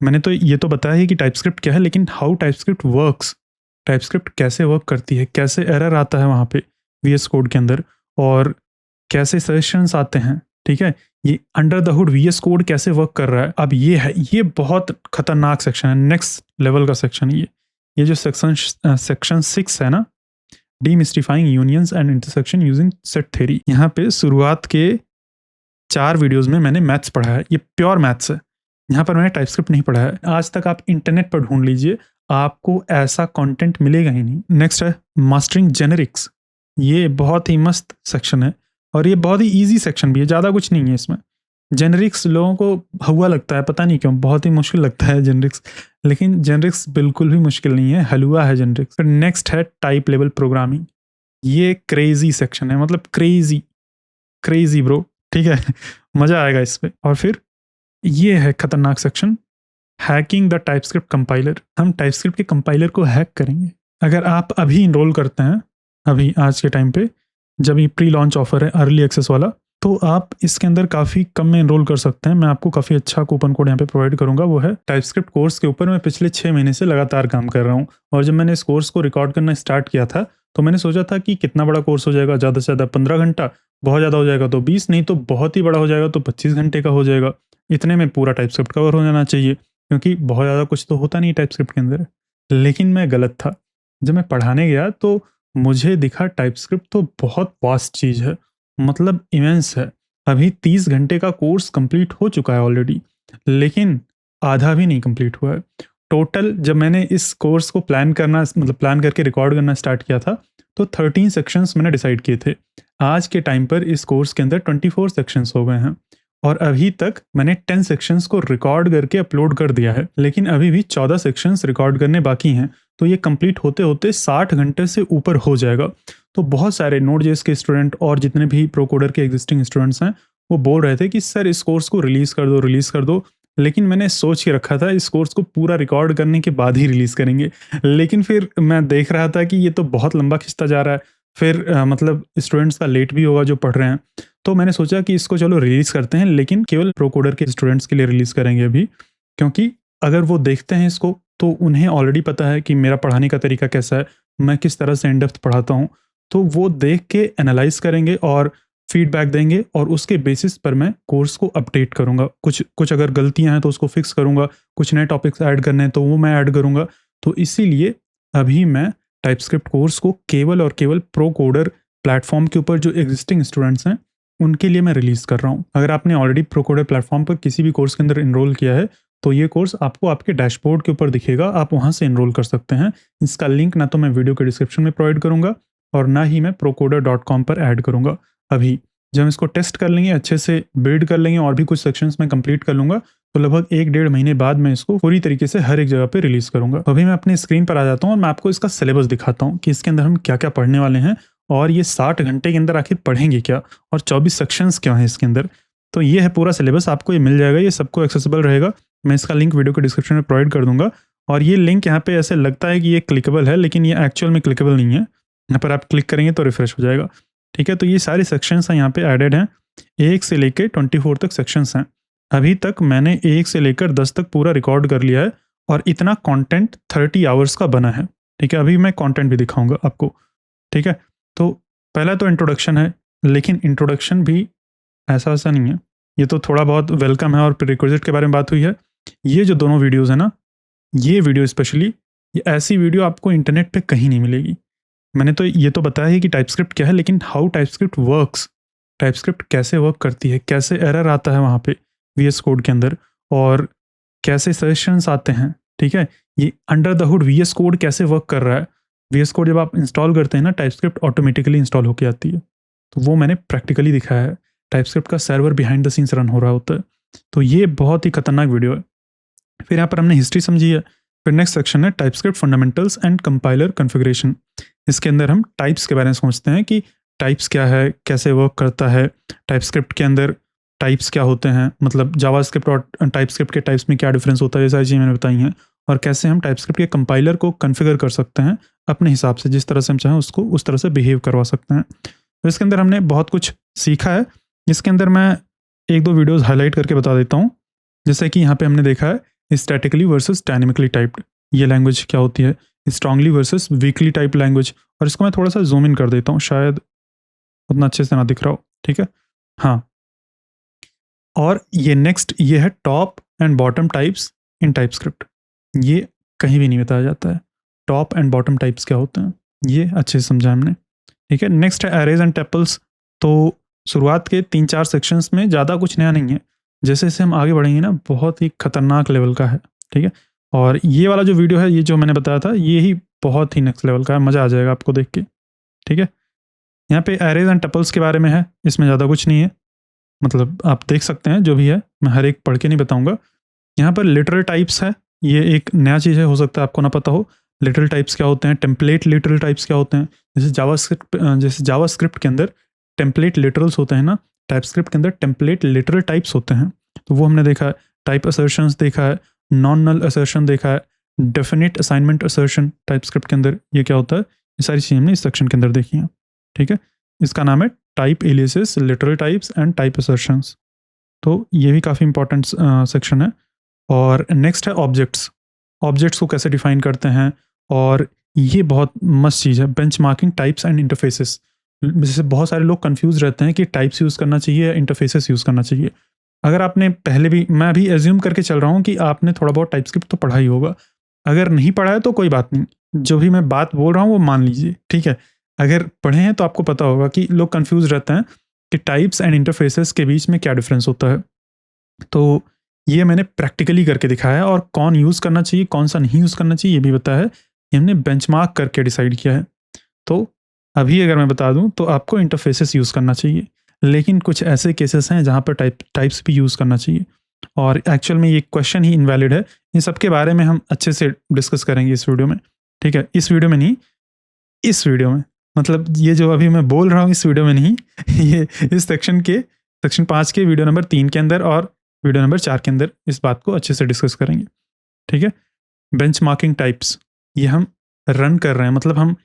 मैंने तो ये तो बताया ही कि टाइपस्क्रिप्ट क्या है, लेकिन हाउ टाइपस्क्रिप्ट वर्क्स, टाइपस्क्रिप्ट कैसे वर्क करती है, कैसे एरर आता है वहाँ पे वीएस कोड के अंदर, और कैसे सजेशंस आते हैं, ठीक है। ये under the hood VS code कैसे वर्क कर रहा है, अब ये है, ये बहुत खतरनाक सेक्शन है, नेक्स्ट लेवल का सेक्शन है ये जो सेक्शन 6 है ना, demystifying unions and intersection using set theory. यहाँ पे शुरुआत के 4 वीडियोस में मैंने मैथ्स पढ़ा है, ये प्योर मैथ्स है। यहाँ पर मैंने टाइपस्क्रिप्ट नहीं पढ़ा है। आज तक आप इंटरनेट पर ढूंढ लीजिए, आपको ऐसा कंटेंट मिलेगा ही नहीं। नेक्स्ट है मास्टरिंग जेनेरिक्स, ये बहुत ही मस्त सेक्शन है और ये बहुत ही इजी सेक्शन भी है, ज़्यादा कुछ नहीं है इसमें। जेनेरिक्स लोगों को हवा लगता है, पता नहीं क्यों, बहुत ही मुश्किल लगता है जेनेरिक्स, लेकिन जेनेरिक्स बिल्कुल भी मुश्किल नहीं है, हलवा है जेनेरिक्स। फिर नेक्स्ट है टाइप लेवल प्रोग्रामिंग, ये क्रेजी सेक्शन है, मतलब क्रेजी क्रेजी ब्रो, ठीक है। मजा आएगा इस पे। और फिर ये है खतरनाक section, hacking the TypeScript compiler. हम टाइपस्क्रिप्ट के कंपाइलर को हैक करेंगे। अगर आप अभी इनरोल करते हैं, अभी आज के टाइम पे जब ये प्री लॉन्च ऑफर है अर्ली एक्सेस वाला, तो आप इसके अंदर काफ़ी कम में इनरोल कर सकते हैं। मैं आपको काफ़ी अच्छा कूपन कोड यहाँ पे प्रोवाइड करूंगा, वो है टाइपस्क्रिप्ट कोर्स के ऊपर मैं पिछले 6 महीने से लगातार काम कर रहा हूँ। और जब मैंने इस कोर्स को रिकॉर्ड करना स्टार्ट किया था, तो मैंने सोचा था कि कितना बड़ा कोर्स हो जाएगा, ज़्यादा से ज़्यादा 15 घंटा, बहुत ज़्यादा हो जाएगा तो 20, नहीं तो बहुत ही बड़ा हो जाएगा तो 25 घंटे का हो जाएगा। इतने में पूरा टाइपस्क्रिप्ट कवर हो जाना चाहिए, क्योंकि बहुत ज़्यादा कुछ तो होता नहीं टाइपस्क्रिप्ट के अंदर। लेकिन मैं गलत था। जब मैं पढ़ाने गया तो मुझे दिखा टाइपस्क्रिप्ट तो बहुत वास्ट चीज़ है, मतलब इमेंस है। अभी 30 घंटे का कोर्स कंप्लीट हो चुका है ऑलरेडी, लेकिन आधा भी नहीं कंप्लीट हुआ है। टोटल जब मैंने इस कोर्स को प्लान करना, मतलब प्लान करके रिकॉर्ड करना स्टार्ट किया था, तो 13 सेक्शंस मैंने डिसाइड किए थे। आज के टाइम पर इस कोर्स के अंदर 24 सेक्शंस हो गए हैं और अभी तक मैंने 10 सेक्शंस को रिकॉर्ड करके अपलोड कर दिया है, लेकिन अभी भी 14 सेक्शंस रिकॉर्ड करने बाकी हैं। तो ये कंप्लीट होते होते 60 घंटे से ऊपर हो जाएगा। तो बहुत सारे नोड.जेएस के स्टूडेंट और जितने भी प्रोकोडर के एग्जिस्टिंग स्टूडेंट्स हैं, वो बोल रहे थे कि सर इस कोर्स को रिलीज़ कर दो। लेकिन मैंने सोच के रखा था इस कोर्स को पूरा रिकॉर्ड करने के बाद ही रिलीज़ करेंगे। लेकिन फिर मैं देख रहा था कि ये तो बहुत लंबा खिंचता जा रहा है, फिर मतलब स्टूडेंट्स का लेट भी होगा जो पढ़ रहे हैं। तो मैंने सोचा कि इसको चलो रिलीज़ करते हैं, लेकिन केवल प्रोकोडर के स्टूडेंट्स के लिए रिलीज़ करेंगे अभी, क्योंकि अगर वो देखते हैं इसको तो उन्हें ऑलरेडी पता है कि मेरा पढ़ाने का तरीका कैसा है, मैं किस तरह से इन डेप्थ पढ़ाता हूँ। तो वो देख के एनालाइज़ करेंगे और फीडबैक देंगे, और उसके बेसिस पर मैं कोर्स को अपडेट करूँगा। कुछ अगर गलतियाँ हैं तो उसको फिक्स करूँगा, कुछ नए टॉपिक्स ऐड करने हैं तो वो मैं ऐड करूँगा। तो इसीलिए अभी मैं टाइपस्क्रिप्ट कोर्स को केवल और केवल प्रोकोडर प्लेटफॉर्म के ऊपर जो एग्जिस्टिंग स्टूडेंट्स हैं उनके लिए मैं रिलीज़ कर रहा हूँ। अगर आपने ऑलरेडी प्रोकोडर प्लेटफॉर्म पर किसी भी कोर्स के अंदर इनरोल किया है, तो ये कोर्स आपको आपके डैशबोर्ड के ऊपर दिखेगा, आप वहाँ से इनरोल कर सकते हैं। इसका लिंक ना तो मैं वीडियो के डिस्क्रिप्शन में प्रोवाइड करूँगा और ना ही मैं procoder.com पर ऐड करूँगा। अभी जब हम इसको टेस्ट कर लेंगे, अच्छे से बिल्ड कर लेंगे और भी कुछ सेक्शंस में कंप्लीट कर लूँगा, तो लगभग 1-1.5 महीने बाद मैं इसको पूरी तरीके से हर एक जगह पे रिलीज़ करूँगा। अभी मैं अपनी स्क्रीन पर आ जाता हूँ और मैं आपको इसका सिलेबस दिखाता हूँ कि इसके अंदर हम क्या-क्या पढ़ने वाले हैं और ये 60 घंटे के अंदर आखिर पढ़ेंगे क्या, और 24 सेक्शंस क्या हैं इसके अंदर। तो ये है पूरा सिलेबस, आपको ये मिल जाएगा, ये सबको एक्सेसिबल रहेगा। मैं इसका लिंक वीडियो के डिस्क्रिप्शन में प्रोवाइड कर दूँगा। और ये लिंक यहाँ पे ऐसे लगता है कि ये क्लिकेबल है, लेकिन ये एक्चुअल में क्लिकेबल नहीं है। यहाँ पर आप क्लिक करेंगे तो रिफ्रेश हो जाएगा, ठीक है। तो ये सारे सेक्शंस हैं यहाँ पे एडेड हैं, 1 से लेके 24 तक सेक्शंस हैं। अभी तक मैंने 1 से लेकर 10 तक पूरा रिकॉर्ड कर लिया है और इतना कंटेंट 30 आवर्स का बना है, ठीक है। अभी मैं कंटेंट भी दिखाऊंगा आपको, ठीक है। तो पहला तो इंट्रोडक्शन है, लेकिन इंट्रोडक्शन भी ऐसा नहीं है, ये तो थोड़ा बहुत वेलकम है और प्रीरिक्विजिट के बारे में बात हुई है। ये जो दोनों वीडियोज़ है ना, ये वीडियो स्पेशली, ये ऐसी वीडियो आपको इंटरनेट पे कहीं नहीं मिलेगी। मैंने तो ये तो बताया ही कि टाइपस्क्रिप्ट क्या है, लेकिन हाउ टाइपस्क्रिप्ट वर्क्स, टाइपस्क्रिप्ट कैसे वर्क करती है, कैसे एरर आता है वहाँ पे वीएस कोड के अंदर, और कैसे सजेशंस आते हैं, ठीक है। ये under the hood VS code कैसे वर्क कर रहा है। वीएस कोड जब आप इंस्टॉल करते हैं ना, टाइपस्क्रिप्ट ऑटोमेटिकली इंस्टॉल होकर आती है, तो वो मैंने प्रैक्टिकली दिखाया है। टाइपस्क्रिप्ट का server behind the scenes run हो रहा होता है। तो ये बहुत ही खतरनाक वीडियो है। फिर यहाँ पर हमने हिस्ट्री समझी है। फिर नेक्स्ट सेक्शन है TypeScript fundamentals and compiler configuration. इसके अंदर हम टाइप्स के बारे में समझते हैं कि टाइप्स क्या है, कैसे वर्क करता है, टाइपस्क्रिप्ट के अंदर टाइप्स क्या होते हैं, मतलब जावास्क्रिप्ट और टाइपस्क्रिप्ट के टाइप्स में क्या डिफरेंस होता है, ये सारी चीज़ें मैंने बताई हैं। और कैसे हम टाइपस्क्रिप्ट के कंपाइलर को कॉन्फ़िगर कर सकते हैं अपने हिसाब से, जिस तरह से हम चाहें उसको उस तरह से बिहेव करवा सकते हैं। तो इसके अंदर हमने बहुत कुछ सीखा है। इसके अंदर मैं 1-2 वीडियोज़ हाईलाइट करके बता देता हूँ। जैसे कि यहाँ पे हमने देखा है स्टैटिकली वर्सेस डायनेमिकली टाइप्ड, ये लैंग्वेज क्या होती है, strongly versus weekly type language. और इसको मैं थोड़ा सा जूम इन कर देता हूँ, शायद उतना अच्छे से ना दिख रहा हो, ठीक है। हाँ, और ये नेक्स्ट ये है top and bottom types in TypeScript. ये कहीं भी नहीं बताया जाता है टॉप एंड बॉटम टाइप्स क्या होते हैं, ये अच्छे से समझा हमने, ठीक है। नेक्स्ट है एरेज एंड टपल्स। तो शुरुआत के 3-4 सेक्शंस में ज़्यादा कुछ नया नहीं है, जैसे जैसे हम आगे बढ़ेंगे ना बहुत ही खतरनाक लेवल का है, ठीक है। और ये वाला जो वीडियो है, ये जो मैंने बताया था, ये ही बहुत ही नेक्स्ट लेवल का है, मज़ा आ जाएगा आपको देख के, ठीक है। यहाँ पे एरेज एंड टपल्स के बारे में है, इसमें ज़्यादा कुछ नहीं है, मतलब आप देख सकते हैं जो भी है, मैं हर एक पढ़ के नहीं बताऊंगा। यहाँ पर लिटरल टाइप्स है, ये एक नया चीज़ है, हो सकता है आपको ना पता हो। लिटरल टाइप्स क्या होते हैं, टेम्पलेट लिटरल टाइप्स क्या होते हैं, जैसे जावास्क्रिप्ट के अंदर टेम्पलेट लिटरल्स होते हैं ना, टाइपस्क्रिप्ट के अंदर टेम्पलेट लिटरल टाइप्स होते हैं, तो वो हमने देखा है। टाइप असर्शंस देखा है, नॉन नल असर्शन देखा है, डेफिनेट असाइनमेंट असर्शन टाइपस्क्रिप्ट के अंदर ये क्या होता है, ये सारी चीज़ें हमने इस सेक्शन के अंदर देखी हैं, ठीक है। इसका नाम है type aliases, literal types and type assertions. तो ये भी काफ़ी इंपॉर्टेंट सेक्शन है। और नेक्स्ट है ऑब्जेक्ट्स। ऑब्जेक्ट्स को कैसे डिफाइन करते हैं, और ये बहुत मस्त चीज़ है, बेंचमार्किंग टाइप्स एंड इंटरफेसेस। जैसे बहुत सारे लोग कंफ्यूज रहते हैं कि टाइप्स यूज़ करना चाहिए या इंटरफेसेस यूज़ करना चाहिए। अगर आपने पहले भी, मैं भी एज्यूम करके चल रहा हूँ कि आपने थोड़ा बहुत टाइपस्क्रिप्ट तो पढ़ा ही होगा, अगर नहीं पढ़ा है तो कोई बात नहीं, जो भी मैं बात बोल रहा हूँ वो मान लीजिए, ठीक है। अगर पढ़े हैं तो आपको पता होगा कि लोग कंफ्यूज रहते हैं कि टाइप्स एंड इंटरफेसेस के बीच में क्या डिफरेंस होता है। तो ये मैंने प्रैक्टिकली करके दिखाया है, और कौन यूज़ करना चाहिए कौन सा नहीं यूज़ करना चाहिए ये भी बताया है, ये हमने बेंचमार्क करके डिसाइड किया है। तो अभी अगर मैं बता दूं तो आपको इंटरफेसेस यूज़ करना चाहिए, लेकिन कुछ ऐसे केसेस हैं जहाँ पर टाइप्स भी यूज़ करना चाहिए, और एक्चुअल में ये क्वेश्चन ही इनवैलिड है। इन सब के बारे में हम अच्छे से डिस्कस करेंगे इस वीडियो में, ठीक है। इस वीडियो में नहीं, इस वीडियो में, मतलब ये जो अभी मैं बोल रहा हूँ इस वीडियो में नहीं, ये इस सेक्शन 5 के वीडियो नंबर 3 के अंदर और वीडियो नंबर 4 के अंदर इस बात को अच्छे से डिस्कस करेंगे, ठीक है। बेंचमार्किंग टाइप्स, ये हम रन कर रहे हैं, मतलब हम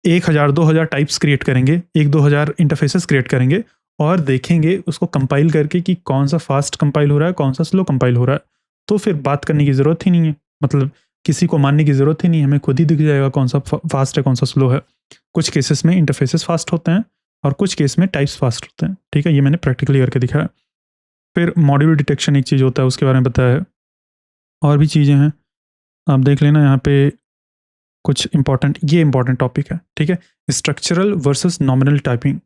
1000-2000 टाइप्स क्रिएट करेंगे, 1-2000 इंटरफेसेस क्रिएट करेंगे, और देखेंगे उसको कंपाइल करके कि कौन सा फास्ट कंपाइल हो रहा है कौन सा स्लो कंपाइल हो रहा है। तो फिर बात करने की ज़रूरत ही नहीं है, मतलब किसी को मानने की ज़रूरत ही नहीं है, हमें खुद ही दिख जाएगा कौन सा फास्ट है कौन सा स्लो है। कुछ केसेस में इंटरफेसेस फास्ट होते हैं और कुछ केस में टाइप्स फास्ट होते हैं, ठीक है। ये मैंने प्रैक्टिकली करके दिखाया। फिर मॉड्यूल डिटेक्शन एक चीज़ होता है, उसके बारे में बताया है, और भी चीज़ें हैं, आप देख लेना यहाँ पे कुछ इंपॉर्टेंट, ये इंपॉर्टेंट टॉपिक है, ठीक है। स्ट्रक्चरल वर्सेस नॉमिनल टाइपिंग,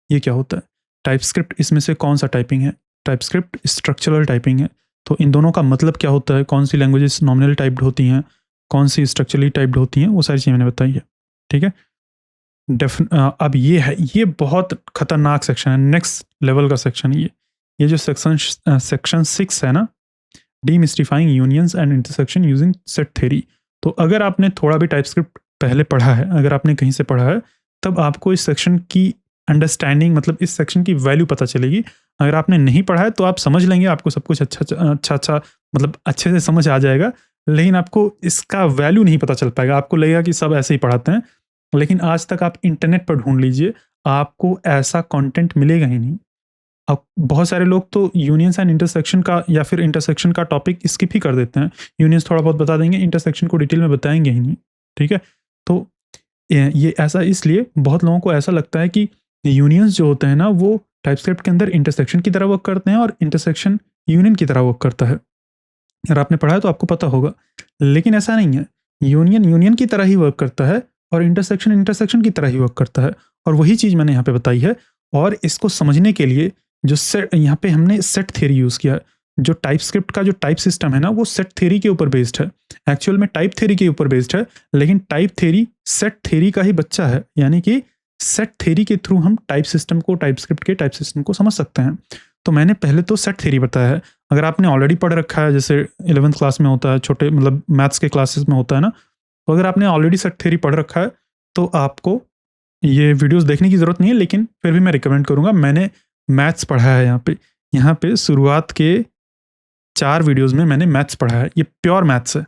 ये क्या होता है, टाइपस्क्रिप्ट इसमें से कौन सा टाइपिंग है, टाइपस्क्रिप्ट स्ट्रक्चरल टाइपिंग है। तो इन दोनों का मतलब क्या होता है, कौन सी लैंग्वेजेस नॉमिनल टाइप्ड होती हैं, कौन सी स्ट्रक्चरली टाइप्ड होती हैं, वो सारी चीज़ें मैंने बताई है, ठीक है। अब ये है, ये बहुत खतरनाक सेक्शन है, नेक्स्ट लेवल का सेक्शन है ये जो सेक्शन 6 है ना, demystifying unions and intersection using set theory. तो अगर आपने थोड़ा भी टाइपस्क्रिप्ट पहले पढ़ा है, अगर आपने कहीं से पढ़ा है, तब आपको इस सेक्शन की अंडरस्टैंडिंग, मतलब इस सेक्शन की वैल्यू पता चलेगी। अगर आपने नहीं पढ़ा है तो आप समझ लेंगे, आपको सब कुछ अच्छा मतलब अच्छे से समझ आ जाएगा, लेकिन आपको इसका वैल्यू नहीं पता चल पाएगा, आपको लगेगा कि सब ऐसे ही पढ़ाते हैं। लेकिन आज तक आप इंटरनेट पर ढूंढ लीजिए, आपको ऐसा कंटेंट मिलेगा ही नहीं। अब बहुत सारे लोग तो यूनियंस एंड इंटरसेक्शन का या फिर इंटरसेक्शन का टॉपिक स्किप ही कर देते हैं, यूनियंस थोड़ा बहुत बता देंगे, इंटरसेक्शन को डिटेल में बताएंगे ही नहीं, ठीक है। तो ये ऐसा इसलिए बहुत लोगों को ऐसा लगता है कि यूनियंस जो होते हैं ना, वो टाइपस्क्रिप्ट के अंदर इंटरसेक्शन की तरह वर्क करते हैं और इंटरसेक्शन यूनियन की तरह वर्क करता है। अगर आपने पढ़ा है तो आपको पता होगा, लेकिन ऐसा नहीं है। यूनियन की तरह ही वर्क करता है और इंटरसेक्शन की तरह ही वर्क करता है, और वही चीज़ मैंने यहाँ पे बताई है। और इसको समझने के लिए जो सेट, यहाँ पे हमने सेट थ्योरी यूज़ किया है। जो टाइपस्क्रिप्ट का जो टाइप सिस्टम है ना, वो सेट थ्योरी के ऊपर बेस्ड है, एक्चुअल में टाइप थ्योरी के ऊपर बेस्ड है, लेकिन टाइप थ्योरी सेट थ्योरी का ही बच्चा है, यानी कि सेट थ्योरी के थ्रू हम टाइप सिस्टम को, टाइपस्क्रिप्ट के टाइप सिस्टम को समझ सकते हैं। तो मैंने पहले तो सेट थ्योरी बताया है। अगर आपने ऑलरेडी पढ़ रखा है, जैसे 11th क्लास में होता है, छोटे मतलब मैथ्स के क्लासेस में होता है ना, तो अगर आपने ऑलरेडी सेट थ्योरी पढ़ रखा है तो आपको ये वीडियोस देखने की ज़रूरत नहीं है, लेकिन फिर भी मैं रिकमेंड करूँगा। मैंने मैथ्स पढ़ा है यहाँ पे शुरुआत के 4 वीडियोस में मैंने मैथ्स पढ़ा है, ये प्योर मैथ्स है।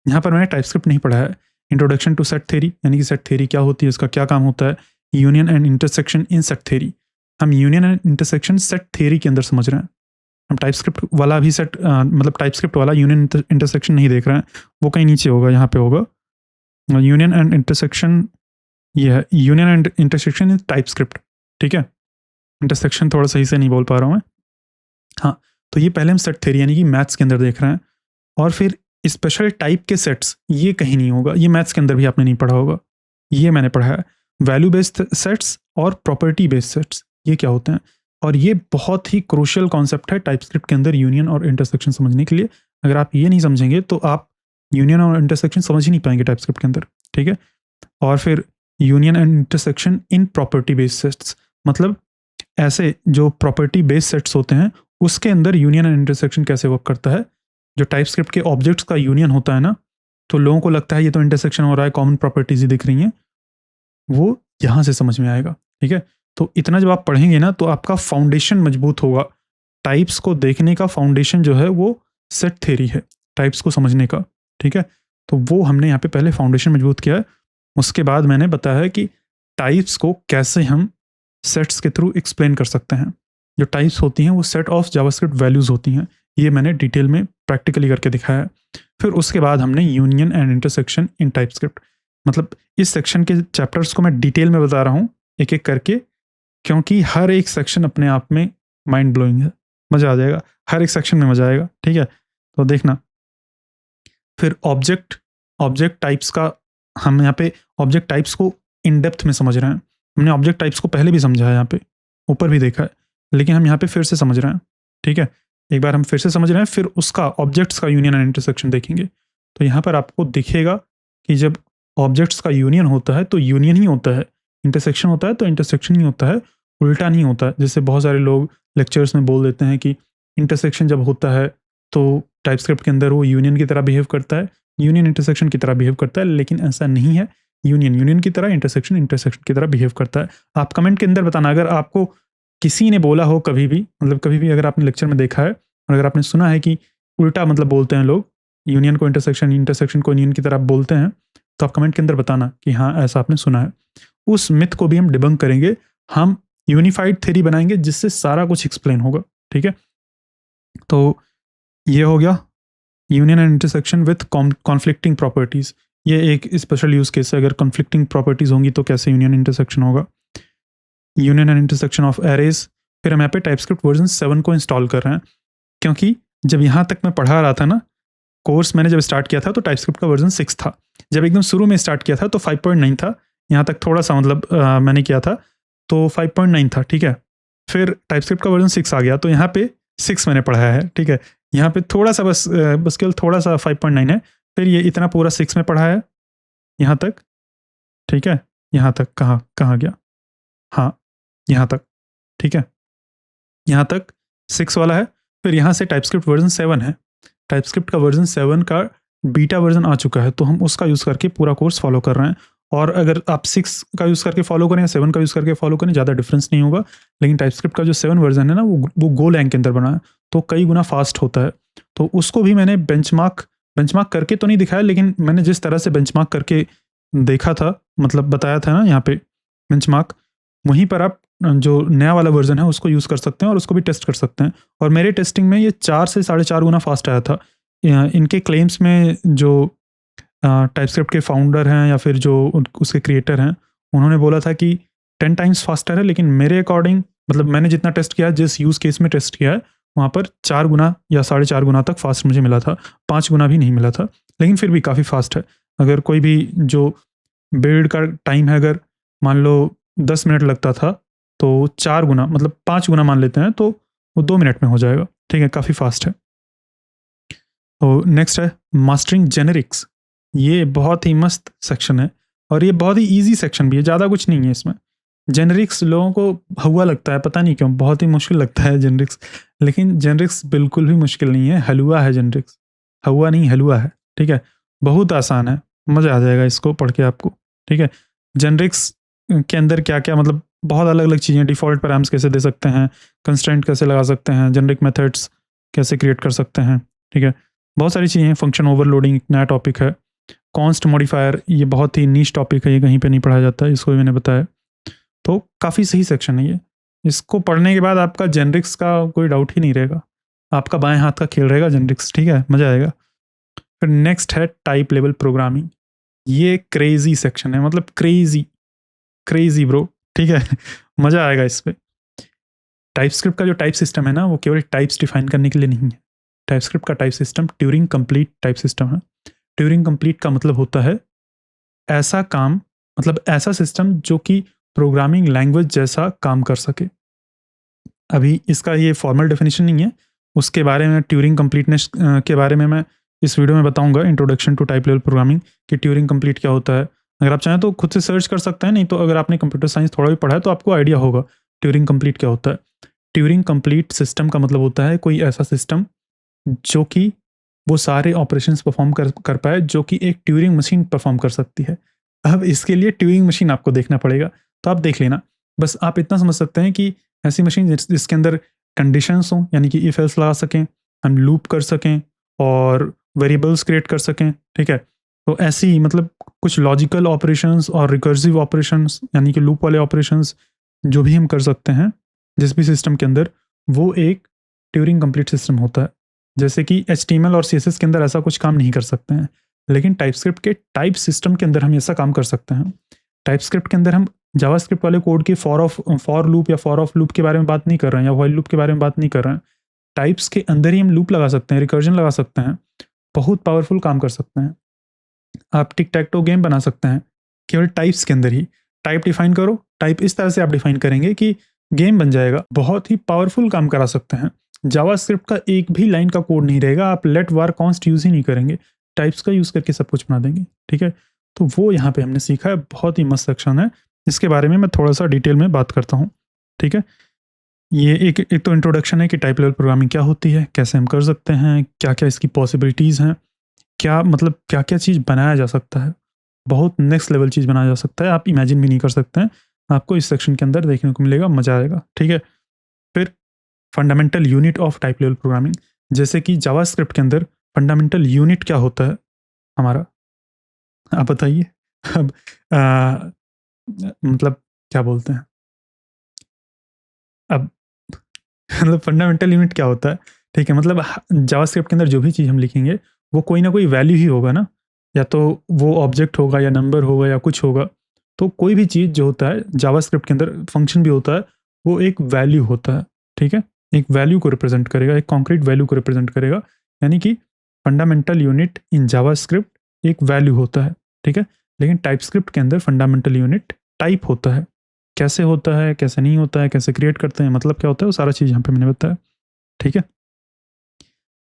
यहाँ पर मैंने टाइपस्क्रिप्ट नहीं पढ़ा है। इंट्रोडक्शन टू सेट थ्योरी, यानी कि सेट थ्योरी क्या होती है, इसका क्या काम होता है, union and intersection in set theory. हम union and intersection set theory के अंदर समझ रहे हैं, हम टाइपस्क्रिप्ट वाला भी सेट मतलब टाइपस्क्रिप्ट वाला यूनियन इंटरसेक्शन नहीं देख रहे हैं, वो कहीं नीचे होगा, यहाँ पे होगा यूनियन एंड इंटरसेक्शन। ये है union and intersection is TypeScript, ठीक है। इंटरसेक्शन थोड़ा सही से नहीं बोल पा रहा हूँ मैं। हाँ, तो ये पहले हम सेट थ्योरी यानी कि मैथ्स के अंदर देख रहे हैं। और फिर स्पेशल टाइप के सेट्स, ये कहीं नहीं होगा, ये मैथ्स के अंदर भी आपने नहीं पढ़ा होगा, ये मैंने पढ़ा है। वैल्यू बेस्ड सेट्स और प्रॉपर्टी बेस्ड सेट्स, ये क्या होते हैं? और ये बहुत ही क्रूशियल कॉन्सेप्ट है टाइपस्क्रिप्ट के अंदर यूनियन और इंटरसेक्शन समझने के लिए। अगर आप ये नहीं समझेंगे तो आप यूनियन और इंटरसेक्शन समझ ही नहीं पाएंगे टाइपस्क्रिप्ट के अंदर, ठीक है। और फिर union and intersection in property based sets, मतलब ऐसे जो प्रॉपर्टी बेस्ड सेट्स होते हैं उसके अंदर यूनियन एंड इंटरसेक्शन कैसे वर्क करता है। जो टाइपस्क्रिप्ट के ऑब्जेक्ट्स का यूनियन होता है ना, तो लोगों को लगता है ये तो इंटरसेक्शन हो रहा है, कॉमन प्रॉपर्टीज ही दिख रही हैं, वो यहाँ से समझ में आएगा, ठीक है। तो इतना जब आप पढ़ेंगे ना तो आपका फाउंडेशन मजबूत होगा। टाइप्स को देखने का फाउंडेशन जो है वो सेट थ्योरी है, टाइप्स को समझने का, ठीक है। तो वो हमने यहाँ पे पहले फाउंडेशन मजबूत किया है। उसके बाद मैंने बताया कि टाइप्स को कैसे हम सेट्स के थ्रू एक्सप्लेन कर सकते हैं। जो टाइप्स होती हैं वो सेट ऑफ जावास्क्रिप्ट वैल्यूज़ होती हैं, ये मैंने डिटेल में प्रैक्टिकली करके दिखाया है। फिर उसके बाद हमने union and intersection in TypeScript, मतलब इस सेक्शन के चैप्टर्स को मैं डिटेल में बता रहा हूँ एक एक करके, क्योंकि हर एक सेक्शन अपने आप में माइंड ब्लोइंग है, मज़ा आ जाएगा, हर एक सेक्शन में मज़ा आएगा, ठीक है। तो देखना। फिर ऑब्जेक्ट टाइप्स का, हम यहाँ पे ऑब्जेक्ट टाइप्स को इन डेप्थ में समझ रहे हैं। हमने ऑब्जेक्ट टाइप्स को पहले भी समझा है, यहाँ पे ऊपर भी देखा है, लेकिन हम यहाँ पे फिर से समझ रहे हैं, ठीक है। एक बार हम फिर से समझ रहे हैं, फिर उसका ऑब्जेक्ट्स का यूनियन एंड इंटरसेक्शन देखेंगे। तो यहाँ पर आपको दिखेगा कि जब ऑब्जेक्ट्स का यूनियन होता है तो यूनियन ही होता है, इंटरसेक्शन होता है तो इंटरसेक्शन ही होता है, उल्टा नहीं होता है। जैसे बहुत सारे लोग लेक्चर्स में बोल देते हैं कि इंटरसेक्शन जब होता है तो टाइपस्क्रिप्ट के अंदर वो यूनियन की तरह बिहेव करता है, यूनियन इंटरसेक्शन की तरह बिहेव करता है, लेकिन ऐसा नहीं है। यूनियन की तरह, इंटरसेक्शन की तरह बिहेव करता है। आप कमेंट के अंदर बताना अगर आपको किसी ने बोला हो कभी भी, मतलब कभी भी अगर आपने लेक्चर में देखा है और अगर आपने सुना है कि उल्टा मतलब बोलते हैं लोग, यूनियन को इंटरसेक्शन, इंटरसेक्शन को यूनियन की तरह बोलते हैं, तो आप कमेंट के अंदर बताना कि हाँ ऐसा आपने सुना है। उस मिथ को भी हम डिबंक करेंगे, हम यूनिफाइड थ्योरी बनाएंगे जिससे सारा कुछ एक्सप्लेन होगा, ठीक है। तो ये हो गया union and intersection with conflicting properties. ये एक स्पेशल यूज केस है, अगर कॉन्फ्लिक्टिंग प्रॉपर्टीज होंगी तो कैसे यूनियन इंटरसेक्शन होगा। Union and intersection of arrays. फिर हम यहाँ पे टाइपस्क्रिप्ट वर्जन 7 को इंस्टॉल कर रहे हैं, क्योंकि जब यहाँ तक मैं पढ़ा रहा था ना, कोर्स मैंने जब स्टार्ट किया था तो टाइपस्क्रिप्ट का वर्जन 6 था। जब एकदम शुरू में स्टार्ट किया था तो 5.9 था, यहाँ तक थोड़ा सा मतलब मैंने किया था तो 5.9 था, ठीक है। फिर टाइपस्क्रिप्ट का वर्जन 6 आ गया तो यहाँ पे 6 मैंने पढ़ाया है, ठीक है। यहाँ पे थोड़ा सा बस केवल थोड़ा सा 5.9 है, फिर ये इतना पूरा 6 में पढ़ा है यहाँ तक, ठीक है। यहाँ तक कहाँ गया, हाँ यहाँ तक, ठीक है। यहाँ तक 6 वाला है। फिर यहाँ से टाइपस्क्रिप्ट वर्जन 7 है, टाइपस्क्रिप्ट का वर्जन 7 का बीटा वर्जन आ चुका है, तो हम उसका यूज़ करके पूरा कोर्स फॉलो कर रहे हैं। और अगर आप 6 का यूज़ करके फॉलो करें या 7 का यूज़ करके फॉलो करें, ज़्यादा डिफरेंस नहीं होगा। लेकिन टाइपस्क्रिप्ट का जो 7 वर्जन है ना, वो गोलैंग के अंदर बना है, तो कई गुना फास्ट होता है। तो उसको भी मैंने बेंचमार्क करके तो नहीं दिखाया, लेकिन मैंने जिस तरह से बेंचमार्क करके देखा था, मतलब बताया था ना यहाँ पे बेंचमार्क, वहीं पर आप जो नया वाला वर्जन है उसको यूज़ कर सकते हैं और उसको भी टेस्ट कर सकते हैं। और मेरे टेस्टिंग में ये 4 से 4.5 गुना फास्ट आया था। इनके क्लेम्स में जो टाइपस्क्रिप्ट के फाउंडर हैं या फिर जो उसके क्रिएटर हैं, उन्होंने बोला था कि 10 टाइम्स फास्टर है, लेकिन मेरे अकॉर्डिंग, मतलब मैंने जितना टेस्ट किया है, जिस यूज़ केस में टेस्ट किया है, वहाँ पर 4 गुना या 4.5 गुना तक फास्ट मुझे मिला था, 5 गुना भी नहीं मिला था, लेकिन फिर भी काफ़ी फास्ट है। अगर कोई भी जो बिल्ड का टाइम है, अगर मान लो 10 मिनट लगता था, तो 4 गुना मतलब 5 गुना मान लेते हैं, तो वो 2 मिनट में हो जाएगा, ठीक है, काफ़ी फास्ट है। तो नेक्स्ट है मास्टरिंग जेनेरिक्स। ये बहुत ही मस्त सेक्शन है और ये बहुत ही इजी सेक्शन भी है, ज़्यादा कुछ नहीं है इसमें। जेनेरिक्स लोगों को हवा लगता है, पता नहीं क्यों, बहुत ही मुश्किल लगता है जेनेरिक्स, लेकिन जेनेरिक्स बिल्कुल भी मुश्किल नहीं है, हलवा है जेनेरिक्स, हवा नहीं हलवा है, ठीक है। बहुत आसान है, मज़ा आ जाएगा इसको पढ़ के आपको, ठीक है। जेनेरिक्स के अंदर क्या क्या, मतलब बहुत अलग अलग चीज़ें, डिफ़ॉल्ट पैराम्स कैसे दे सकते हैं, कंस्ट्रेंट कैसे लगा सकते हैं, जेनेरिक मेथड्स कैसे क्रिएट कर सकते हैं, ठीक है। बहुत सारी चीज़ें हैं। फंक्शन ओवरलोडिंग एक नया टॉपिक है। कॉन्स्ट मॉडिफायर, ये बहुत ही नीश टॉपिक है, ये कहीं पे नहीं पढ़ाया जाता है, इसको भी मैंने बताया। तो काफ़ी सही सेक्शन है ये, इसको पढ़ने के बाद आपका जेनेरिक्स का कोई डाउट ही नहीं रहेगा। आपका बाएं हाथ का खेल रहेगा जेनेरिक्स, ठीक है, मज़ा आएगा। फिर नेक्स्ट है टाइप लेवल प्रोग्रामिंग। ये क्रेजी सेक्शन है, मतलब क्रेजी ब्रो, ठीक है। मज़ा आएगा इस पे। टाइपस्क्रिप्ट का जो टाइप सिस्टम है ना, वो केवल टाइप्स डिफाइन करने के लिए नहीं है। टाइपस्क्रिप्ट का type system Turing complete type system है। ट्यूरिंग कंप्लीट का मतलब होता है ऐसा काम, मतलब ऐसा सिस्टम जो कि प्रोग्रामिंग लैंग्वेज जैसा काम कर सके। अभी इसका ये फॉर्मल डेफिनेशन नहीं है, उसके बारे में ट्यूरिंग कंप्लीटनेस के बारे में मैं इस वीडियो में बताऊंगा, introduction to type level programming, कि ट्यूरिंग कंप्लीट क्या होता है। अगर आप चाहें तो खुद से सर्च कर सकते हैं, नहीं तो अगर आपने कंप्यूटर साइंस थोड़ा भी पढ़ा है तो आपको आइडिया होगा ट्यूरिंग कंप्लीट क्या होता है। ट्यूरिंग कंप्लीट सिस्टम का मतलब होता है कोई ऐसा सिस्टम जो कि वो सारे ऑपरेशंस परफॉर्म कर पाए जो कि एक ट्यूरिंग मशीन परफॉर्म कर सकती है। अब इसके लिए ट्यूरिंग मशीन आपको देखना पड़ेगा, तो आप देख लेना। बस आप इतना समझ सकते हैं कि ऐसी मशीन जिसके अंदर कंडीशंस हों, यानी कि इफ एल्स लगा सकें, हम लूप कर सकें और वेरिएबल्स क्रिएट कर सकें, ठीक है। तो ऐसी मतलब कुछ लॉजिकल ऑपरेशंस और रिकर्सिव ऑपरेशंस, यानी कि लूप वाले ऑपरेशंस जो भी हम कर सकते हैं जिस भी सिस्टम के अंदर, वो एक ट्यूरिंग कंप्लीट सिस्टम होता है। जैसे कि HTML और CSS के अंदर ऐसा कुछ काम नहीं कर सकते हैं, लेकिन टाइपस्क्रिप्ट के टाइप सिस्टम के अंदर हम ऐसा काम कर सकते हैं। टाइपस्क्रिप्ट के अंदर हम जावास्क्रिप्ट वाले कोड की फॉर लूप या फॉर ऑफ लूप के बारे में बात नहीं कर रहे हैं, या व्हाइल लूप के बारे में बात नहीं कर रहे हैं। टाइप्स के अंदर ही हम लूप लगा सकते हैं, रिकर्जन लगा सकते हैं, बहुत पावरफुल काम कर सकते हैं। आप टिक टैक टो गेम बना सकते हैं केवल टाइप्स के अंदर ही। टाइप डिफाइन करो, टाइप इस तरह से आप डिफाइन करेंगे कि गेम बन जाएगा। बहुत ही पावरफुल काम करा सकते हैं। जावास्क्रिप्ट का एक भी लाइन का कोड नहीं रहेगा, आप लेट वार कॉन्स्ट यूज ही नहीं करेंगे, टाइप्स का यूज करके सब कुछ बना देंगे, ठीक है। तो वो यहाँ पे हमने सीखा है, बहुत ही मस्त सेक्शन है। इसके बारे में मैं थोड़ा सा डिटेल में बात करता हूँ, ठीक है। ये एक तो इंट्रोडक्शन है कि टाइप लेवल प्रोग्रामिंग क्या होती है, कैसे हम कर सकते हैं, क्या क्या इसकी पॉसिबिलिटीज़ हैं, क्या मतलब क्या क्या चीज़ बनाया जा सकता है। बहुत नेक्स्ट लेवल चीज़ बनाया जा सकता है, आप इमेजिन भी नहीं कर सकते हैं। आपको इस सेक्शन के अंदर देखने को मिलेगा, मज़ा आएगा, ठीक है। फिर fundamental unit of type level programming, जैसे कि जावास्क्रिप्ट के अंदर फंडामेंटल यूनिट क्या होता है हमारा, आप बताइए। अब मतलब क्या बोलते हैं, अब मतलब फंडामेंटल यूनिट क्या होता है, ठीक है। मतलब जावास्क्रिप्ट के अंदर जो भी चीज़ हम लिखेंगे वो कोई ना कोई वैल्यू ही होगा ना, या तो वो ऑब्जेक्ट होगा या नंबर होगा या कुछ होगा। तो कोई भी चीज़ जो होता है जावास्क्रिप्ट के अंदर, फंक्शन भी होता है, वो एक वैल्यू होता है, ठीक है। एक वैल्यू को रिप्रेजेंट करेगा, एक कॉन्क्रीट वैल्यू को रिप्रेजेंट करेगा। यानी कि फंडामेंटल यूनिट इन जावास्क्रिप्ट एक वैल्यू होता है, ठीक है। लेकिन टाइपस्क्रिप्ट के अंदर फंडामेंटल यूनिट टाइप होता है। कैसे होता है, कैसे नहीं होता है, कैसे क्रिएट करते हैं, मतलब क्या होता है, वो सारा चीज़ यहाँ पे मैंने बताया, ठीक है।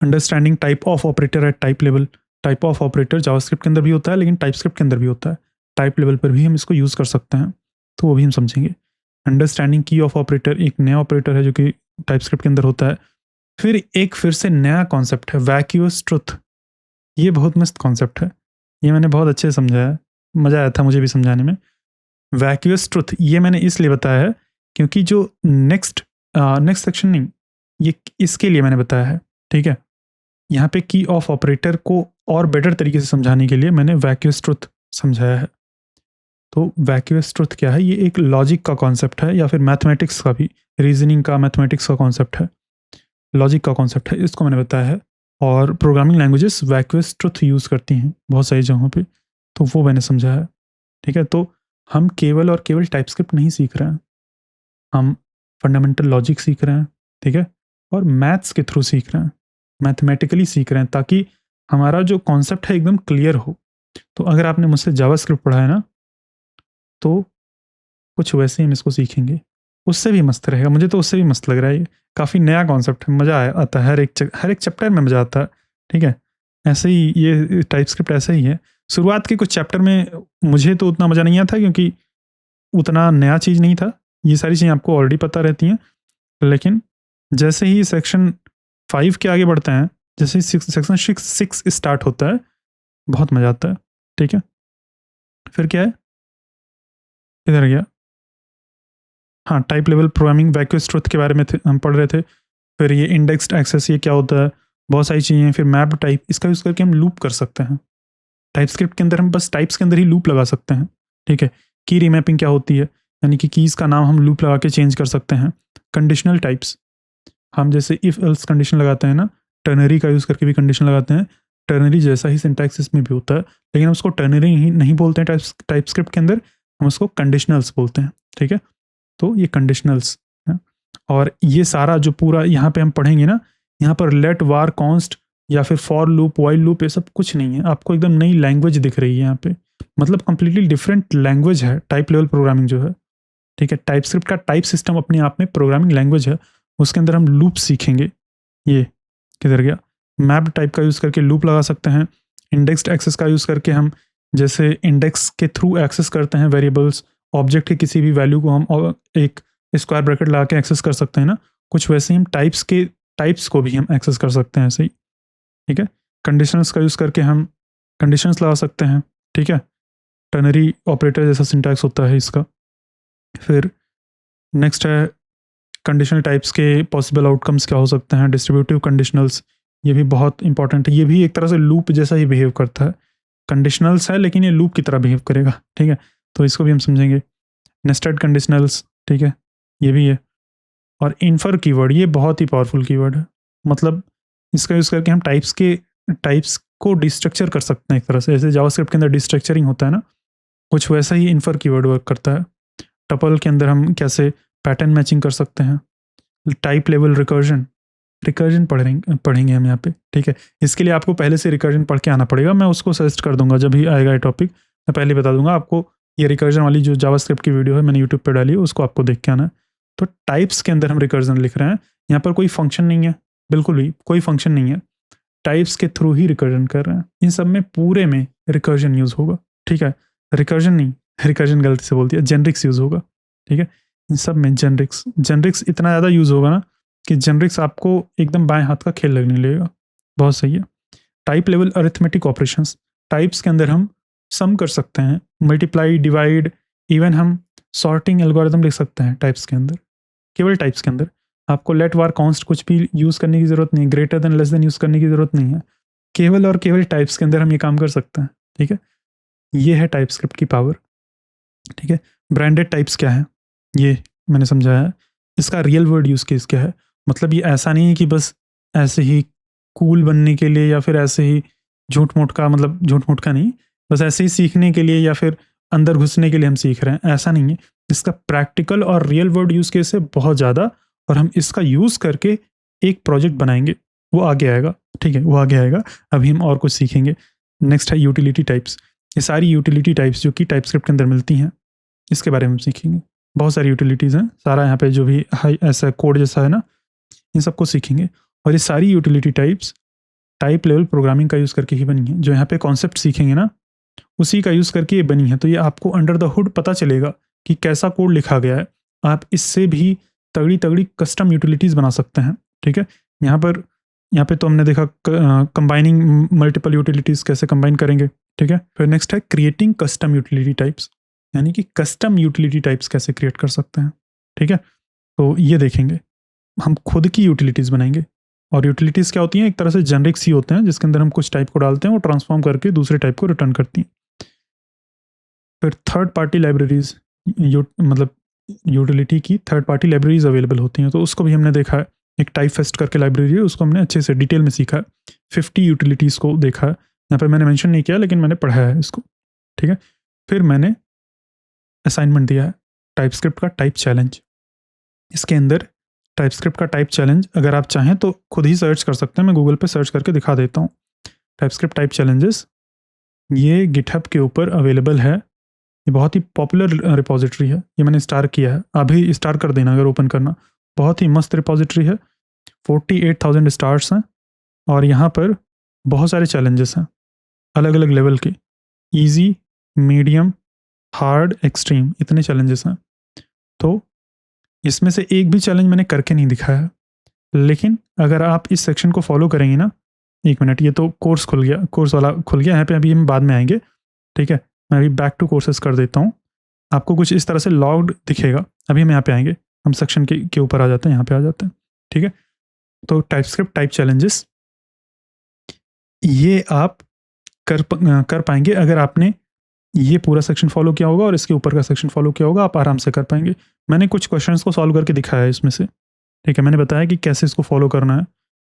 Understanding type of operator at type level. Type of operator JavaScript के अंदर भी होता है, लेकिन टाइपस्क्रिप्ट के अंदर भी होता है। टाइप लेवल पर भी हम इसको यूज़ कर सकते हैं, तो वो भी हम समझेंगे। अंडरस्टैंडिंग की ऑफ ऑपरेटर, एक नया ऑपरेटर है जो कि टाइपस्क्रिप्ट के अंदर होता है। फिर से नया कॉन्सेप्ट है वैक्यूअस ट्रुथ। ये बहुत मस्त कॉन्सेप्ट है, ये मैंने बहुत अच्छे से समझाया, मज़ा आया था मुझे भी समझाने में। वैक्यूअस ट्रुथ ये मैंने इसलिए बताया है क्योंकि जो नेक्स्ट सेक्शन नहीं, ये इसके लिए मैंने बताया है, ठीक है। यहाँ पे की ऑफ ऑपरेटर को और बेटर तरीके से समझाने के लिए मैंने वैक्यूअस ट्रुथ समझाया है। तो वैक्यूअस ट्रुथ क्या है, ये एक लॉजिक का कॉन्सेप्ट है, या फिर मैथमेटिक्स का भी, रीजनिंग का, मैथमेटिक्स का कॉन्सेप्ट है, लॉजिक का कॉन्सेप्ट है, इसको मैंने बताया है। और प्रोग्रामिंग लैंग्वेजेस वैक्यूअस ट्रुथ यूज़ करती हैं बहुत सारी जगहों पे, तो वो मैंने समझाया है, ठीक है। तो हम केवल और केवल टाइपस्क्रिप्ट नहीं सीख रहे हैं, हम फंडामेंटल लॉजिक सीख रहे हैं, ठीक है। और मैथ्स के थ्रू सीख रहे हैं, मैथमेटिकली सीख रहे हैं, ताकि हमारा जो कॉन्सेप्ट है एकदम क्लियर हो। तो अगर आपने मुझसे जावास्क्रिप्ट पढ़ा है ना, तो कुछ वैसे ही हम इसको सीखेंगे, उससे भी मस्त रहेगा। मुझे तो उससे भी मस्त लग रहा है, ये काफ़ी नया कॉन्सेप्ट है, मज़ा आता है, हर एक चैप्टर में मज़ा आता है, ठीक है। ऐसे ही ये टाइपस्क्रिप्ट ऐसे ही है। शुरुआत के कुछ चैप्टर में मुझे तो उतना मज़ा नहीं आया था, क्योंकि उतना नया चीज़ नहीं था, ये सारी चीज़ें आपको ऑलरेडी पता रहती हैं। लेकिन जैसे ही सेक्शन 5 के आगे बढ़ते हैं, जैसे ही सेक्शन 6 स्टार्ट होता है, बहुत मज़ा आता है, ठीक है। फिर क्या है, इधर गया, हाँ, टाइप लेवल प्रोग्रामिंग वैक्यूअस ट्रुथ के बारे में हम पढ़ रहे थे। फिर ये इंडेक्स्ड एक्सेस, ये क्या होता है, बहुत सारी चीज़ें। फिर मैप्ड टाइप, इसका यूज़ करके हम लूप कर सकते हैं। टाइपस्क्रिप्ट के अंदर हम बस टाइप्स के अंदर ही लूप लगा सकते हैं, ठीक है। की रीमैपिंग क्या होती है, यानी कि कीज़ का नाम हम लूप लगा के चेंज कर सकते हैं। कंडीशनल टाइप्स, हम जैसे इफ़ एल्स कंडीशन लगाते हैं ना, टर्नरी का यूज़ करके भी कंडीशन लगाते हैं, टर्नरी जैसा ही सिंटैक्स इसमें भी होता है, लेकिन हम उसको टर्नरी ही नहीं बोलते हैं टाइपस्क्रिप्ट के अंदर, हम उसको कंडीशनल्स बोलते हैं, ठीक है। तो ये कंडीशनल्स हैं, और ये सारा जो पूरा यहाँ पे हम पढ़ेंगे ना, यहाँ पर लेट, वार, कॉन्स्ट या फिर फॉर लूप, वाइल लूप, ये सब कुछ नहीं है। आपको एकदम नई लैंग्वेज दिख रही है यहाँ पे, मतलब कंप्लीटली डिफरेंट लैंग्वेज है टाइप लेवल प्रोग्रामिंग जो है, ठीक है। टाइपस्क्रिप्ट का टाइप सिस्टम अपने आप में प्रोग्रामिंग लैंग्वेज है, उसके अंदर हम लूप सीखेंगे। ये किधर गया, मैप्ड टाइप का यूज़ करके लूप लगा सकते हैं, इंडेक्स्ड एक्सेस का यूज़ करके हम जैसे इंडेक्स के थ्रू एक्सेस करते हैं वेरिएबल्स, ऑब्जेक्ट की किसी भी वैल्यू को हम एक स्क्वायर ब्रैकेट लगा के एक्सेस कर सकते हैं ना, कुछ वैसे ही हम टाइप्स को भी हम एक्सेस कर सकते हैं ऐसे ही, ठीक है। कंडीशंस का यूज़ करके हम कंडीशंस लगा सकते हैं, ठीक है। टर्नरी ऑपरेटर जैसा सिंटैक्स होता है इसका। फिर नेक्स्ट है कंडीशनल टाइप्स के पॉसिबल आउटकम्स क्या हो सकते हैं, डिस्ट्रीब्यूटिव कंडीशनल्स, ये भी बहुत इंपॉर्टेंट है। ये भी एक तरह से लूप जैसा ही बिहेव करता है, कंडीशनल्स है लेकिन ये लूप की तरह बिहेव करेगा, ठीक है। तो इसको भी हम समझेंगे। नेस्टेड कंडीशनल्स, ठीक है, ये भी है। और इन्फर कीवर्ड, ये बहुत ही पावरफुल कीवर्ड है, मतलब इसका यूज़ करके हम टाइप्स को डिस्ट्रक्चर कर सकते हैं एक तरह से, जैसे जावास्क्रिप्ट के अंदर डिस्ट्रक्चरिंग होता है ना, कुछ वैसा ही इन्फर कीवर्ड वर्क करता है। टपल के अंदर हम कैसे पैटर्न मैचिंग कर सकते हैं, टाइप लेवल रिकर्जन पढ़ेंगे हम यहाँ पे, ठीक है। इसके लिए आपको पहले से रिकर्जन पढ़ के आना पड़ेगा, मैं उसको सजेस्ट कर दूंगा जब भी आएगा ये टॉपिक, मैं पहले बता दूंगा आपको। ये रिकर्जन वाली जो जावास्क्रिप्ट की वीडियो है मैंने यूट्यूब पे डाली है, उसको आपको देख के आना है। तो टाइप्स के अंदर हम रिकर्जन लिख रहे हैं, यहाँ पर कोई फंक्शन नहीं है, बिल्कुल भी कोई फंक्शन नहीं है, टाइप्स के थ्रू ही रिकर्जन कर रहे हैं। इन सब में पूरे में रिकर्जन यूज़ होगा, ठीक है। रिकर्जन नहीं, रिकर्जन गलती से बोल दिया, जेनरिक्स यूज़ होगा, ठीक है। इन सब में जेनरिक्स इतना ज़्यादा यूज़ होगा ना कि जेनरिक्स आपको एकदम बाएं हाथ का खेल लगने लगेगा, बहुत सही है। Type level arithmetic operations, types के अंदर हम सम कर सकते हैं, मल्टीप्लाई, डिवाइड, इवन हम सॉर्टिंग एल्गोरिथम लिख सकते हैं टाइप्स के अंदर, केवल टाइप्स के अंदर। आपको लेट, वार, कॉन्स्ट कुछ भी यूज़ करने की ज़रूरत नहीं है, greater than, less than use करने की ज़रूरत नहीं है, केवल और केवल टाइप्स के अंदर हम ये काम कर सकते हैं, ठीक है। ये है टाइपस्क्रिप्ट की पावर, ठीक है। ब्रांडेड टाइप्स क्या है, ये मैंने समझाया है। इसका रियल वर्ल्ड यूज़ केस क्या है, मतलब ये ऐसा नहीं है कि बस ऐसे ही कूल बनने के लिए या फिर ऐसे ही झूठ मूठ का नहीं, बस ऐसे ही सीखने के लिए या फिर अंदर घुसने के लिए हम सीख रहे हैं, ऐसा नहीं है। इसका प्रैक्टिकल और रियल वर्ल्ड यूज़ केस है बहुत ज़्यादा, और हम इसका यूज़ करके एक प्रोजेक्ट बनाएंगे, वो आगे आएगा, ठीक है, वो आगे आएगा। अभी हम और कुछ सीखेंगे। नेक्स्ट है यूटिलिटी टाइप्स। ये सारी यूटिलिटी टाइप्स जो कि टाइपस्क्रिप्ट के अंदर मिलती हैं, इसके बारे में हम सीखेंगे। बहुत सारी यूटिलिटीज़ हैं, सारा यहाँ पे जो भी हाई ऐसा कोड जैसा है ना, इन सबको सीखेंगे। और ये सारी utility types type level programming का यूज़ करके ही बनी है। जो यहाँ पे कॉन्सेप्ट सीखेंगे ना, उसी का यूज़ करके ये बनी है। तो ये आपको अंडर द हुड पता चलेगा कि कैसा कोड लिखा गया है। आप इससे भी तगड़ी तगड़ी कस्टम यूटिलिटीज़ बना सकते हैं, ठीक है। यहाँ पे तो हमने देखा कंबाइनिंग मल्टीपल यूटिलिटीज़ कैसे कंबाइन करेंगे, ठीक है। फिर नेक्स्ट है क्रिएटिंग कस्टम यूटिलिटी टाइप्स, यानी कि कस्टम यूटिलिटी टाइप्स कैसे क्रिएट कर सकते हैं, ठीक है। तो ये देखेंगे, हम खुद की यूटिलिटीज़ बनाएंगे। और यूटिलिटीज़ क्या होती हैं, एक तरह से जेनरिक्स ही होते हैं, जिसके अंदर हम कुछ टाइप को डालते हैं, वो ट्रांसफॉर्म करके दूसरे टाइप को रिटर्न करती हैं। फिर थर्ड पार्टी लाइब्रेरीज, मतलब यूटिलिटी की थर्ड पार्टी लाइब्रेरीज अवेलेबल होती हैं, तो उसको भी हमने देखा है। एक टाइप फेस्ट करके लाइब्रेरी है, उसको हमने अच्छे से डिटेल में सीखा है। 50 यूटिलिटीज़ को देखा है, यहाँ पर मैंने मेंशन नहीं किया लेकिन मैंने पढ़ा है इसको, ठीक है। फिर मैंने असाइनमेंट दिया है टाइपस्क्रिप्ट का टाइप चैलेंज। इसके अंदर टाइपस्क्रिप्ट का टाइप चैलेंज अगर आप चाहें तो खुद ही सर्च कर सकते हैं, मैं गूगल पे सर्च करके दिखा देता हूँ। टाइपस्क्रिप्ट टाइप चैलेंजेस, ये गिटहब के ऊपर अवेलेबल है। ये बहुत ही पॉपुलर रिपोजिटरी है, ये मैंने स्टार किया है, अभी स्टार कर देना अगर ओपन करना। बहुत ही मस्त रिपोजिटरी है, 48,000 स्टार्स हैं, और यहाँ पर बहुत सारे चैलेंजेस हैं अलग अलग लेवल के, ईजी, मीडियम, हार्ड, एक्सट्रीम, इतने चैलेंजेस हैं। तो इसमें से एक भी चैलेंज मैंने करके नहीं दिखाया है, लेकिन अगर आप इस सेक्शन को फॉलो करेंगे ना, एक मिनट, ये तो कोर्स वाला खुल गया, यहाँ पे अभी हम बाद में आएंगे, ठीक है। मैं अभी बैक टू कोर्सेज कर देता हूँ, आपको कुछ इस तरह से लॉग्ड दिखेगा। अभी हम यहाँ पे आएंगे, हम सेक्शन के ऊपर आ जाते हैं, यहाँ पे आ जाते हैं, ठीक है। तो टाइपस्क्रिप्ट टाइप चैलेंजेस, ये आप कर पाएंगे अगर आपने ये पूरा सेक्शन फॉलो किया होगा और इसके ऊपर का सेक्शन फॉलो किया होगा, आप आराम से कर पाएंगे। मैंने कुछ क्वेश्चंस को सॉल्व करके दिखाया है इसमें से, ठीक है, मैंने बताया कि कैसे इसको फॉलो करना है,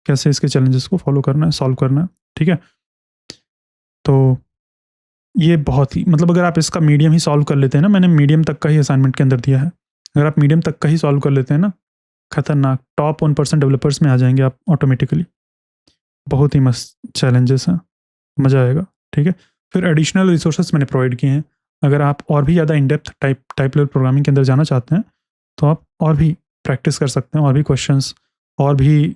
कैसे इसके चैलेंजेस को फॉलो करना है, सॉल्व करना है। ठीक है, तो ये बहुत ही मतलब अगर आप इसका मीडियम ही सॉल्व कर लेते हैं ना, मैंने मीडियम तक का ही असाइनमेंट के अंदर दिया है, अगर आप मीडियम तक का ही सॉल्व कर लेते हैं ना, खतरनाक टॉप 1% डेवलपर्स में आ जाएंगे आप ऑटोमेटिकली। बहुत ही मस्त चैलेंजेस हैं, मज़ा आएगा। ठीक है, फिर एडिशनल रिसोर्सेज मैंने प्रोवाइड किए हैं। अगर आप और भी ज़्यादा in depth type level programming के अंदर जाना चाहते हैं तो आप और भी प्रैक्टिस कर सकते हैं, और भी क्वेश्चंस और भी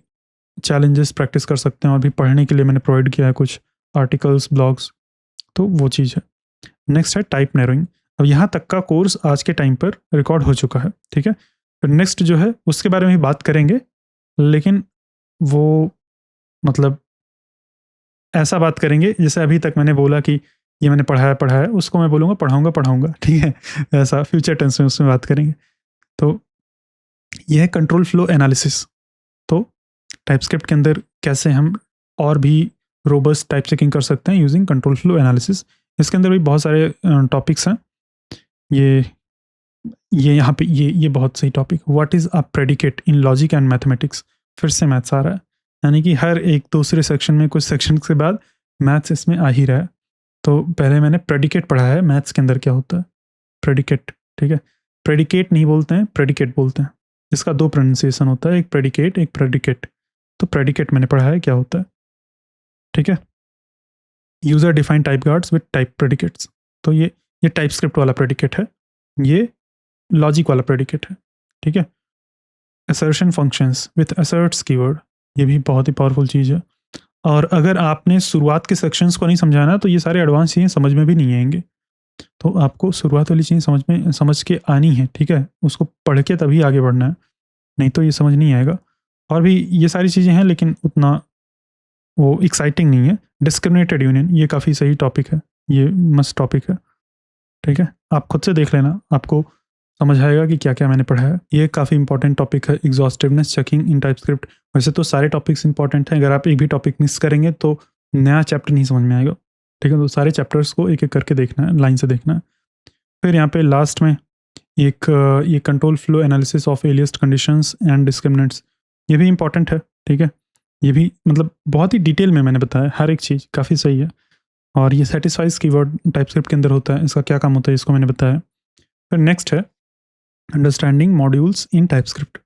चैलेंजेस प्रैक्टिस कर सकते हैं, और भी पढ़ने के लिए मैंने प्रोवाइड किया है कुछ आर्टिकल्स, ब्लॉग्स, तो वो चीज़ है। नेक्स्ट है टाइप नैरोइंग। अब यहाँ तक का कोर्स आज के टाइम पर रिकॉर्ड हो चुका है। ठीक है, फिर नेक्स्ट जो है उसके बारे में भी बात करेंगे, लेकिन वो मतलब ऐसा बात करेंगे जैसे अभी तक मैंने बोला कि ये मैंने पढ़ा है, उसको मैं बोलूँगा पढ़ाऊँगा। ठीक है, ऐसा फ्यूचर टेंस में उसमें बात करेंगे। तो यह है कंट्रोल फ्लो एनालिसिस। तो टाइपस्क्रिप्ट के अंदर कैसे हम और भी रोबस्ट टाइप चेकिंग कर सकते हैं यूजिंग कंट्रोल फ्लो एनालिसिस। इसके अंदर भी बहुत सारे टॉपिक्स हैं। ये यहाँ पे ये बहुत सही topic, what is a predicate in logic and mathematics. फिर से मैथ्स आ रहा है, यानी कि हर एक दूसरे सेक्शन में कुछ सेक्शन के बाद मैथ्स इसमें आ ही रहा है। तो पहले मैंने प्रेडिकेट पढ़ा है मैथ्स के अंदर क्या होता है, प्रेडिकेट। ठीक है, प्रेडिकेट नहीं बोलते हैं, प्रेडिकेट बोलते हैं। इसका दो प्रोनाउंसिएशन होता है, एक प्रेडिकेट एक प्रेडिकेट। तो प्रेडिकेट मैंने पढ़ा है क्या होता है। ठीक है, user defined type guards with type predicates. तो ये टाइप स्क्रिप्ट वाला प्रेडिकेट है, ये लॉजिक वाला प्रेडिकेट है। ठीक है, assertion functions with assets keyword, ये भी बहुत ही पावरफुल चीज़ है। और अगर आपने शुरुआत के सेक्शंस को नहीं समझाना तो ये सारे एडवांस चीज़ें समझ में भी नहीं आएंगे। तो आपको शुरुआत वाली चीज़ें समझ के आनी है। ठीक है, उसको पढ़ के तभी आगे बढ़ना है, नहीं तो ये समझ नहीं आएगा। और भी ये सारी चीज़ें हैं लेकिन उतना वो एक्साइटिंग नहीं है। डिस्क्रिमिनेटेड यूनियन, ये काफ़ी सही टॉपिक है, ये मस्त टॉपिक है। ठीक है, आप खुद से देख लेना, आपको समझ आएगा कि क्या क्या मैंने पढ़ा है। ये काफ़ी इंपॉर्टेंट टॉपिक है, एग्जॉस्टिवनेस चेकिंग इन टाइपस्क्रिप्ट। वैसे तो सारे टॉपिक्स इंपॉर्टेंट हैं, अगर आप एक भी टॉपिक मिस करेंगे तो नया चैप्टर नहीं समझ में आएगा। ठीक है, तो सारे चैप्टर्स को एक एक करके देखना है, लाइन से देखना है। फिर यहाँ पे लास्ट में ये control flow analysis of aliased conditions and discriminants, ये भी इंपॉर्टेंट है। ठीक है, ये भी मतलब बहुत ही डिटेल में मैंने बताया, हर एक चीज़ काफ़ी सही है। और ये सेटिस्फाइज कीवर्ड टाइपस्क्रिप्ट के अंदर होता है, इसका क्या काम होता है इसको मैंने बताया। फिर नेक्स्ट है अंडरस्टैंडिंग मॉड्यूल्स इन टाइपस्क्रिप्ट।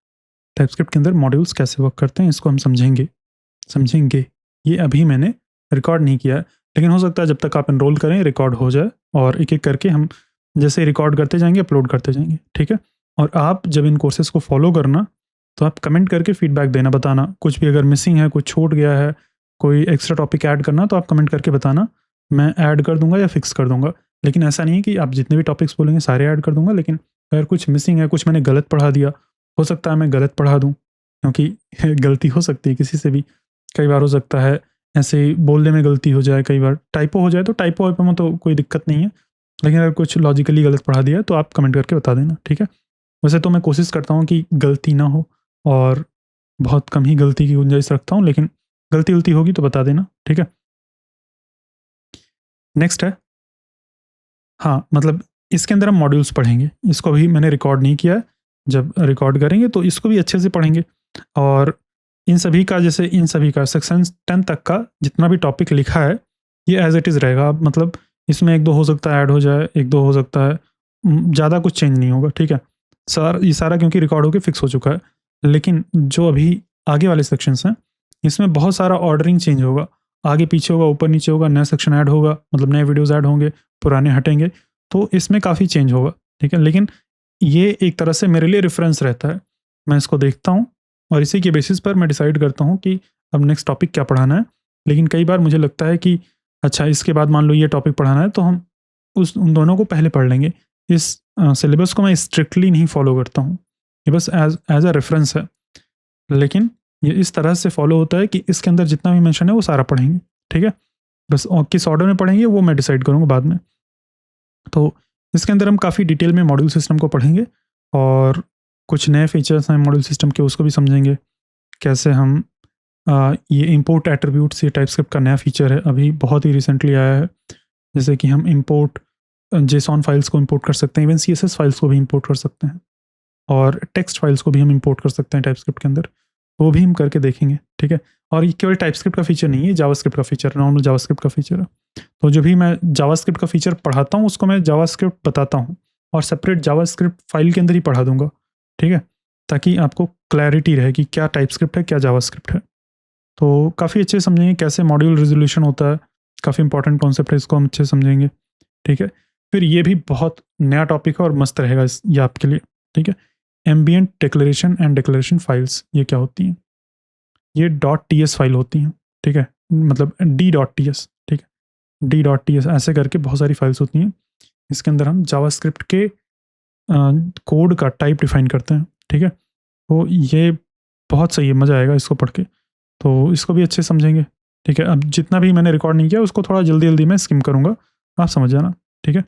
टाइपस्क्रिप्ट के अंदर मॉड्यूल्स कैसे वर्क करते हैं इसको हम समझेंगे। ये अभी मैंने रिकॉर्ड नहीं किया है, लेकिन हो सकता है जब तक आप एनरोल करें रिकॉर्ड हो जाए, और एक एक करके हम जैसे रिकॉर्ड करते जाएंगे अपलोड करते जाएंगे। ठीक है, और आप जब इन कोर्सेज को फॉलो करना तो आप कमेंट करके फीडबैक देना, बताना कुछ भी अगर मिसिंग है, कुछ छूट गया है, कोई एक्स्ट्रा टॉपिक ऐड करना तो आप कमेंट करके बताना, मैं ऐड कर दूंगा या फिक्स कर दूंगा। लेकिन ऐसा नहीं है कि आप जितने भी टॉपिक्स बोलेंगे सारे ऐड कर दूंगा, लेकिन अगर कुछ मिसिंग है, कुछ मैंने गलत पढ़ा दिया, हो सकता है मैं गलत पढ़ा दूँ, क्योंकि गलती हो सकती है किसी से भी, कई बार हो सकता है ऐसे ही बोलने में गलती हो जाए, कई बार टाइपो हो जाए, तो टाइपो वाइपो में तो कोई दिक्कत नहीं है, लेकिन अगर कुछ लॉजिकली गलत पढ़ा दिया है तो आप कमेंट करके बता देना। ठीक है, वैसे तो मैं कोशिश करता हूँ कि गलती ना हो, और बहुत कम ही गलती की गुंजाइश रखता हूँ, लेकिन गलती होगी तो बता देना। ठीक है, नेक्स्ट है, हाँ मतलब इसके अंदर हम मॉड्यूल्स पढ़ेंगे, इसको भी मैंने रिकॉर्ड नहीं किया है, जब रिकॉर्ड करेंगे तो इसको भी अच्छे से पढ़ेंगे। और इन सभी का सेक्शन 10 तक का जितना भी टॉपिक लिखा है ये एज इट इज़ रहेगा। अब मतलब इसमें एक दो हो सकता है ऐड हो जाए, एक दो हो सकता है, ज़्यादा कुछ चेंज नहीं होगा। ठीक है, ये सारा क्योंकि रिकॉर्ड होकर फिक्स हो चुका है। लेकिन जो अभी आगे वाले सेक्शंस हैं इसमें बहुत सारा ऑर्डरिंग चेंज होगा, आगे पीछे होगा, ऊपर नीचे होगा, नया सेक्शन ऐड होगा, मतलब नए वीडियोज़ ऐड होंगे, पुराने हटेंगे, तो इसमें काफ़ी चेंज होगा। ठीक है, लेकिन ये एक तरह से मेरे लिए रेफरेंस रहता है, मैं इसको देखता हूँ और इसी के बेसिस पर मैं डिसाइड करता हूँ कि अब नेक्स्ट टॉपिक क्या पढ़ाना है। लेकिन कई बार मुझे लगता है कि अच्छा इसके बाद मान लो ये टॉपिक पढ़ाना है तो हम उन दोनों को पहले पढ़ लेंगे। इस सिलेबस को मैं स्ट्रिक्टली नहीं फॉलो करता हूँ, ये बस एज अ रेफरेंस है। लेकिन ये इस तरह से फॉलो होता है कि इसके अंदर जितना भी मेंशन है वो सारा पढ़ेंगे। ठीक है, बस और किस ऑर्डर में पढ़ेंगे वो मैं डिसाइड करूँगा बाद में। तो इसके अंदर हम काफ़ी डिटेल में मॉड्यूल सिस्टम को पढ़ेंगे, और कुछ नए फीचर्स हैं मॉड्यूल सिस्टम के उसको भी समझेंगे, कैसे हम ये इंपोर्ट एट्रीब्यूट्स, ये टाइपस्क्रिप्ट का नया फीचर है, अभी बहुत ही रिसेंटली आया है। जैसे कि हम इंपोर्ट जेसॉन फाइल्स को इंपोर्ट कर सकते हैं, इवन CSS फाइल्स को भी इंपोर्ट कर सकते हैं। और टेक्स्ट फाइल्स को भी हम इंपोर्ट कर सकते हैं टाइपस्क्रिप्ट के अंदर, वो भी हम करके देखेंगे, ठीक है। और ये केवल टाइपस्क्रिप्ट का फीचर नहीं है, जावास्क्रिप्ट का फीचर, नॉर्मल जावास्क्रिप्ट का फीचर है। तो जो भी मैं जावास्क्रिप्ट का फीचर पढ़ाता हूँ उसको मैं जावास्क्रिप्ट बताता हूँ और सेपरेट जावास्क्रिप्ट फाइल के अंदर ही पढ़ा दूंगा, ठीक है, ताकि आपको क्लैरिटी रहे कि क्या टाइपस्क्रिप्ट है क्या जावास्क्रिप्ट है। तो काफ़ी अच्छे समझेंगे कैसे मॉड्यूल रेजोल्यूशन होता है, काफ़ी इंपॉर्टेंट कॉन्सेप्ट है, इसको हम अच्छे समझेंगे, ठीक है। फिर ये भी बहुत नया टॉपिक है और मस्त रहेगा ये आपके लिए, ठीक है। Ambient declaration and declaration files, ये क्या होती हैं? ये .ts फाइल होती हैं, ठीक है, मतलब d.ts, ठीक है, d.ts ऐसे करके बहुत सारी फाइल्स होती हैं। इसके अंदर हम जावास्क्रिप्ट के कोड का टाइप डिफाइन करते हैं, ठीक है। तो ये बहुत सही है, मज़ा आएगा इसको पढ़ के, तो इसको भी अच्छे समझेंगे, ठीक है। अब जितना भी मैंने रिकॉर्ड नहीं किया उसको थोड़ा जल्दी जल्दी मैं स्किम करूँगा, आप समझ जाना, ठीक है।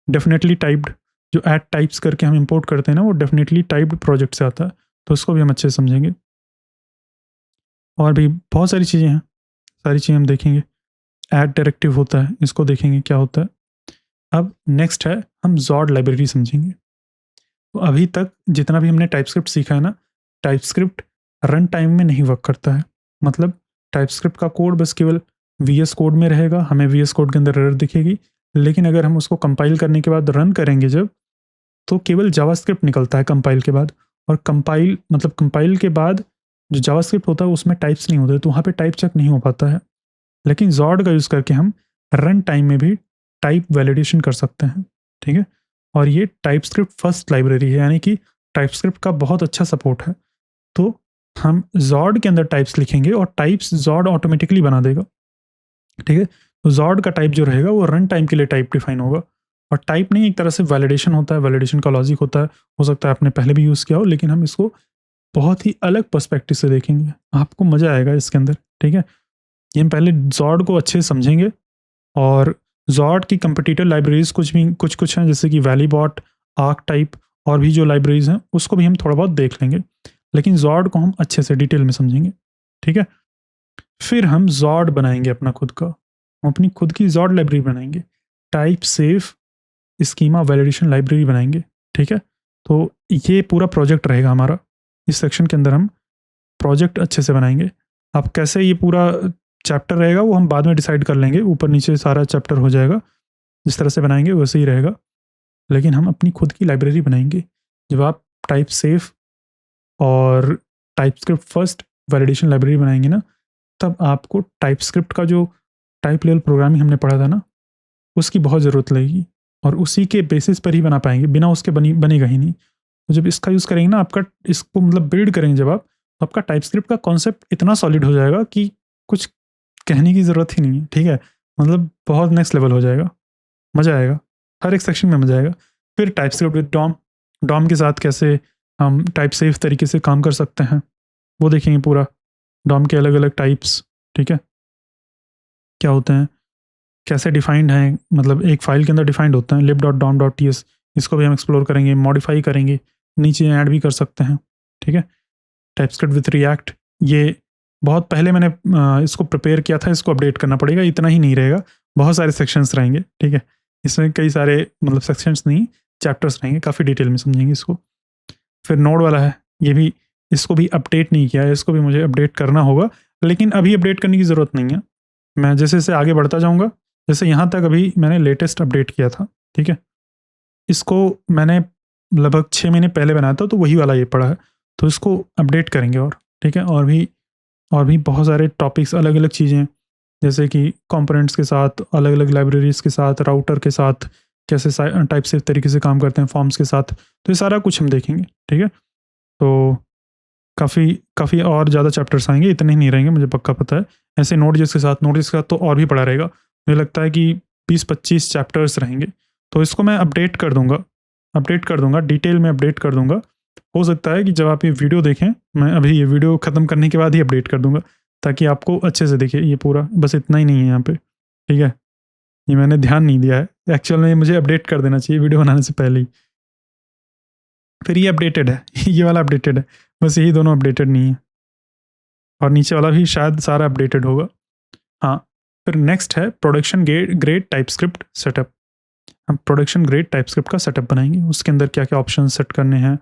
डेफिनेटली टाइप्ड, जो ऐड टाइप्स करके हम इंपोर्ट करते हैं ना, वो डेफिनेटली टाइप्ड प्रोजेक्ट से आता है, तो उसको भी हम अच्छे से समझेंगे। और भी बहुत सारी चीज़ें हैं, सारी चीज़ें हम देखेंगे। ऐड डायरेक्टिव होता है, इसको देखेंगे क्या होता है। अब नेक्स्ट है, हम जॉड लाइब्रेरी समझेंगे। तो अभी तक जितना भी हमने टाइपस्क्रिप्ट सीखा है ना, टाइपस्क्रिप्ट रन टाइम में नहीं वर्क करता है। मतलब टाइपस्क्रिप्ट का कोड बस केवल VS कोड में रहेगा, हमें VS कोड के अंदर एरर दिखेगी, लेकिन अगर हम उसको कंपाइल करने के बाद रन करेंगे जब, तो केवल जावास्क्रिप्ट निकलता है कंपाइल के बाद। और कंपाइल मतलब कंपाइल के बाद जो जावास्क्रिप्ट होता है उसमें टाइप्स नहीं होते, तो वहाँ पे टाइप चेक नहीं हो पाता है। लेकिन जॉड का यूज़ करके हम रन टाइम में भी टाइप वैलिडेशन कर सकते हैं, ठीक है। और ये टाइपस्क्रिप्ट फर्स्ट लाइब्रेरी है, यानी कि टाइपस्क्रिप्ट का बहुत अच्छा सपोर्ट है। तो हम जॉड के अंदर टाइप्स लिखेंगे और टाइप्स जॉड ऑटोमेटिकली बना देगा, ठीक है। तो जॉड का टाइप जो रहेगा वो रन टाइम के लिए टाइप डिफाइन होगा। और टाइप नहीं, एक तरह से वैलिडेशन होता है, वैलिडेशन का लॉजिक होता है, हो सकता है आपने पहले भी यूज़ किया हो, लेकिन हम इसको बहुत ही अलग पर्सपेक्टिव से देखेंगे, आपको मज़ा आएगा इसके अंदर, ठीक है। ये हम पहले जॉड को अच्छे से समझेंगे और जॉड की कंपिटिटर लाइब्रेरीज कुछ हैं, जैसे कि वैलीबॉट, आर्क टाइप और भी जो लाइब्रेरीज हैं उसको भी हम थोड़ा बहुत देख लेंगे, लेकिन जॉड को हम अच्छे से डिटेल में समझेंगे, ठीक है। फिर हम जॉड बनाएंगे अपना खुद का, हम अपनी खुद की जॉड लाइब्रेरी बनाएंगे, type safe schema validation library बनाएंगे, ठीक है। तो ये पूरा प्रोजेक्ट रहेगा हमारा, इस सेक्शन के अंदर हम प्रोजेक्ट अच्छे से बनाएंगे। अब कैसे ये पूरा चैप्टर रहेगा वो हम बाद में डिसाइड कर लेंगे, ऊपर नीचे सारा चैप्टर हो जाएगा, जिस तरह से बनाएंगे वैसे ही रहेगा, लेकिन हम अपनी खुद की लाइब्रेरी बनाएंगे। जब आप टाइप सेफ और टाइपस्क्रिप्ट फर्स्ट वैलिडेशन लाइब्रेरी बनाएंगे ना, तब आपको टाइपस्क्रिप्ट का जो टाइप लेवल प्रोग्रामिंग हमने पढ़ा था ना, उसकी बहुत ज़रूरत लगेगी और उसी के बेसिस पर ही बना पाएंगे, बिना उसके बनेगा ही नहीं। तो जब इसका यूज़ करेंगे ना, आपका इसको मतलब बिल्ड करेंगे जब आप, तो आपका टाइपस्क्रिप्ट का कॉन्सेप्ट इतना सॉलिड हो जाएगा कि कुछ कहने की ज़रूरत ही नहीं है, ठीक है। मतलब बहुत नेक्स्ट लेवल हो जाएगा, मज़ा आएगा, हर एक सेक्शन में मज़ा आएगा। फिर टाइपस्क्रिप्ट विद डॉम, डॉम के साथ कैसे हम टाइप सेफ तरीके से काम कर सकते हैं वो देखेंगे पूरा, डॉम के अलग अलग टाइप्स, ठीक है, क्या होते हैं, कैसे डिफाइंड हैं, मतलब एक फाइल के अंदर डिफाइंड होता है lib.dom.ts, इसको भी हम एक्सप्लोर करेंगे, मॉडिफाई करेंगे, नीचे ऐड भी कर सकते हैं, ठीक है। टाइपस्क्रिप्ट विथ रिएक्ट, ये बहुत पहले मैंने इसको प्रिपेयर किया था, इसको अपडेट करना पड़ेगा, इतना ही नहीं रहेगा, बहुत सारे सेक्शंस रहेंगे, ठीक है। इसमें कई सारे मतलब सेक्शंस नहीं, चैप्टर्स रहेंगे, काफ़ी डिटेल में समझेंगे इसको। फिर नोड वाला है, ये भी, इसको भी अपडेट नहीं किया है, इसको भी मुझे अपडेट करना होगा, लेकिन अभी अपडेट करने की ज़रूरत नहीं है, मैं जैसे जैसे आगे बढ़ता जाऊँगा, जैसे यहाँ तक अभी मैंने लेटेस्ट अपडेट किया था, ठीक है। इसको मैंने लगभग 6 महीने पहले बनाया था, तो वही वाला ये पड़ा है, तो इसको अपडेट करेंगे और, ठीक है। और भी बहुत सारे टॉपिक्स, अलग अलग चीज़ें, जैसे कि कंपोनेंट्स के साथ, अलग अलग लाइब्रेरीज के साथ, राउटर के साथ कैसे टाइप से तरीके से काम करते हैं, फॉर्म्स के साथ, तो ये सारा कुछ हम देखेंगे, ठीक है। तो काफ़ी काफ़ी और ज़्यादा चैप्टर्स आएंगे, इतने ही नहीं रहेंगे, मुझे पक्का पता है। ऐसे नोट.js के साथ तो और भी पड़ा रहेगा, मुझे लगता है कि 20-25 चैप्टर्स रहेंगे, तो इसको मैं अपडेट कर दूंगा, डिटेल में अपडेट कर दूंगा। हो सकता है कि जब आप ये वीडियो देखें, मैं अभी ये वीडियो ख़त्म करने के बाद ही अपडेट कर दूंगा, ताकि आपको अच्छे से दिखे ये पूरा, बस इतना ही नहीं है यहाँ पे, ठीक है। ये मैंने ध्यान नहीं दिया है, एक्चुअल में मुझे अपडेट कर देना चाहिए वीडियो बनाने से पहले ही। फिर ये अपडेटेड है ये वाला अपडेटेड है, बस यही दोनों अपडेटेड नहीं है, और नीचे वाला भी शायद सारा अपडेटेड होगा। हाँ, फिर नेक्स्ट है प्रोडक्शन ग्रेड टाइपस्क्रिप्ट सेटअप। हम प्रोडक्शन ग्रेड टाइपस्क्रिप्ट का सेटअप बनाएंगे, उसके अंदर क्या क्या ऑप्शन सेट करने हैं,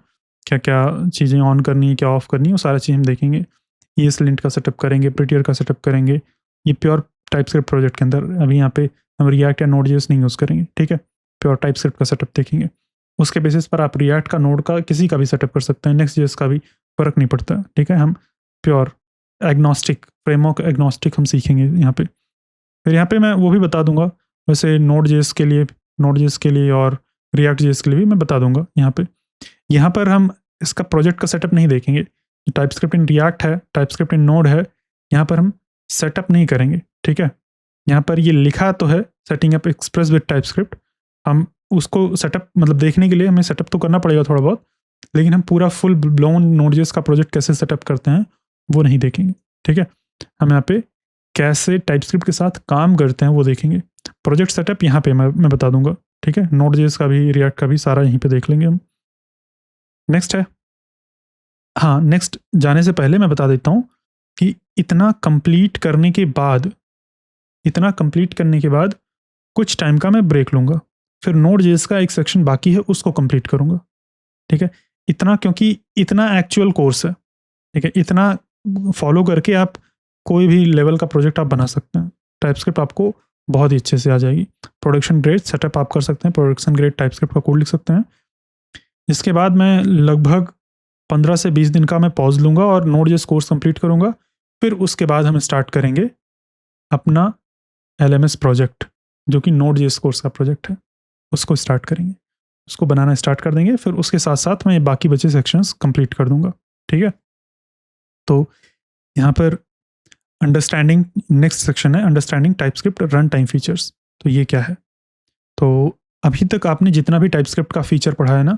क्या क्या चीज़ें ऑन करनी है, क्या ऑफ करनी है, वो सारा चीज़ हम देखेंगे। ESLint का सेटअप करेंगे, प्रिटियर का सेटअप करेंगे। ये प्योर टाइपस्क्रिप्ट प्रोजेक्ट के अंदर, अभी यहाँ पे हम रिएक्ट या नोड.js नहीं यूज़ करेंगे, ठीक है। प्योर टाइपस्क्रिप्ट का सेटअप देखेंगे, उसके बेसिस पर आप रिएक्ट का, नोड का, किसी का भी सेटअप कर सकते हैं, नेक्स्ट.js का भी फ़र्क नहीं पड़ता, ठीक है। हम प्योर एग्नोस्टिक, फ्रेमवर्क एग्नोस्टिक हम सीखेंगे यहाँ पे। फिर यहाँ पे मैं वो भी बता दूंगा, वैसे नोड.js के लिए और रिएक्ट.js के लिए भी मैं बता दूंगा यहाँ पे। यहाँ पर हम इसका प्रोजेक्ट का सेटअप नहीं देखेंगे। टाइपस्क्रिप्ट इन रिएक्ट है, टाइपस्क्रिप्ट इन नोड है, यहाँ पर हम सेटअप नहीं करेंगे, ठीक है। यहाँ पर ये लिखा तो है setting up express with TypeScript, हम उसको सेटअप मतलब देखने के लिए हमें सेटअप तो करना पड़ेगा थोड़ा बहुत, लेकिन हम पूरा फुल ब्लोन नोड.js का प्रोजेक्ट कैसे सेटअप करते हैं वो नहीं देखेंगे, ठीक है। हम यहाँ पे कैसे टाइपस्क्रिप्ट के साथ काम करते हैं वो देखेंगे। प्रोजेक्ट सेटअप यहाँ पे मैं बता दूंगा, ठीक है। नोड.js का भी, रिएक्ट का भी सारा यहीं पे देख लेंगे हम। नेक्स्ट है, हाँ, नेक्स्ट जाने से पहले मैं बता देता हूँ कि इतना कंप्लीट करने के बाद कुछ टाइम का मैं ब्रेक लूँगा, फिर नोड.js का एक सेक्शन बाकी है उसको कंप्लीट करूँगा, ठीक है। इतना, क्योंकि इतना एक्चुअल कोर्स है, ठीक है। इतना फॉलो करके आप कोई भी लेवल का प्रोजेक्ट आप बना सकते हैं। टाइपस्क्रिप्ट आपको बहुत ही अच्छे से आ जाएगी। प्रोडक्शन ग्रेड सेटअप आप कर सकते हैं, प्रोडक्शन ग्रेड टाइपस्क्रिप्ट का कोड लिख सकते हैं। इसके बाद मैं लगभग 15 से 20 दिन का मैं पॉज लूँगा और नोड.js कोर्स कंप्लीट करूँगा। फिर उसके बाद हम स्टार्ट करेंगे अपना LMS प्रोजेक्ट, जो कि नोड.js कोर्स का प्रोजेक्ट है, उसको स्टार्ट करेंगे, उसको बनाना स्टार्ट कर देंगे। फिर उसके साथ साथ मैं बाकी बचे सेक्शंस कंप्लीट कर दूंगा, ठीक है। तो यहाँ पर अंडरस्टैंडिंग, नेक्स्ट सेक्शन है understanding TypeScript run time features. तो ये क्या है? तो अभी तक आपने जितना भी टाइपस्क्रिप्ट का फीचर पढ़ा है ना,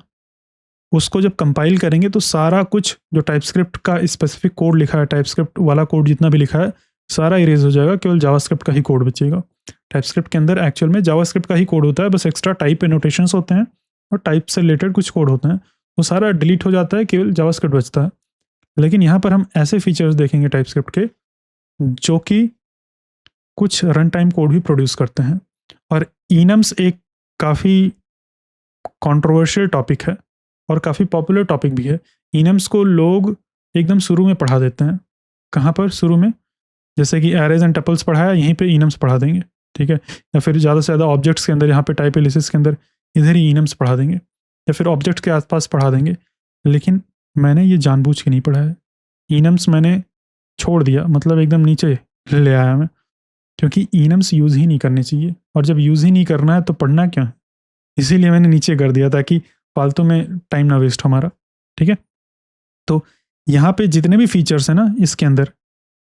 उसको जब कंपाइल करेंगे तो सारा कुछ जो टाइपस्क्रिप्ट का स्पेसिफिक कोड लिखा है, टाइपस्क्रिप्ट वाला कोड जितना भी लिखा है सारा इरेज हो जाएगा, केवल जावास्क्रिप्ट का ही कोड बचेगा। टाइपस्क्रिप्ट के अंदर एक्चुअल में जावास्क्रिप्ट का ही कोड होता है, बस एक्स्ट्रा टाइप एनोटेशंस होते हैं और टाइप से रिलेटेड कुछ कोड होते हैं, वो सारा डिलीट हो जाता है, केवल जावास्क्रिप्ट बचता है। लेकिन यहाँ पर हम ऐसे फीचर्स देखेंगे टाइपस्क्रिप्ट के जो कि कुछ रन टाइम कोड भी प्रोड्यूस करते हैं। और इनम्स एक काफ़ी कंट्रोवर्शियल टॉपिक है और काफ़ी पॉपुलर टॉपिक भी है। इनम्स को लोग एकदम शुरू में पढ़ा देते हैं। कहाँ पर शुरू में? जैसे कि एरेज एंड टपल्स पढ़ाया, यहीं पे इनम्स पढ़ा देंगे, ठीक है। या फिर ज़्यादा से ज़्यादा ऑब्जेक्ट्स के अंदर, यहाँ पे टाइप एलिसिस के अंदर इधर ही इनम्स पढ़ा देंगे, या फिर ऑब्जेक्ट्स के आसपास पढ़ा देंगे। लेकिन मैंने ये जानबूझ के नहीं पढ़ा है। इनम्स मैंने छोड़ दिया, मतलब एकदम नीचे ले आया मैं, क्योंकि इनम्स यूज़ ही नहीं करने चाहिए, और जब यूज़ ही नहीं करना है तो पढ़ना क्यों है? इसीलिए मैंने नीचे कर दिया ताकि फालतू में टाइम ना वेस्ट हमारा, ठीक है। तो यहाँ पे जितने भी फीचर्स हैं ना इसके अंदर,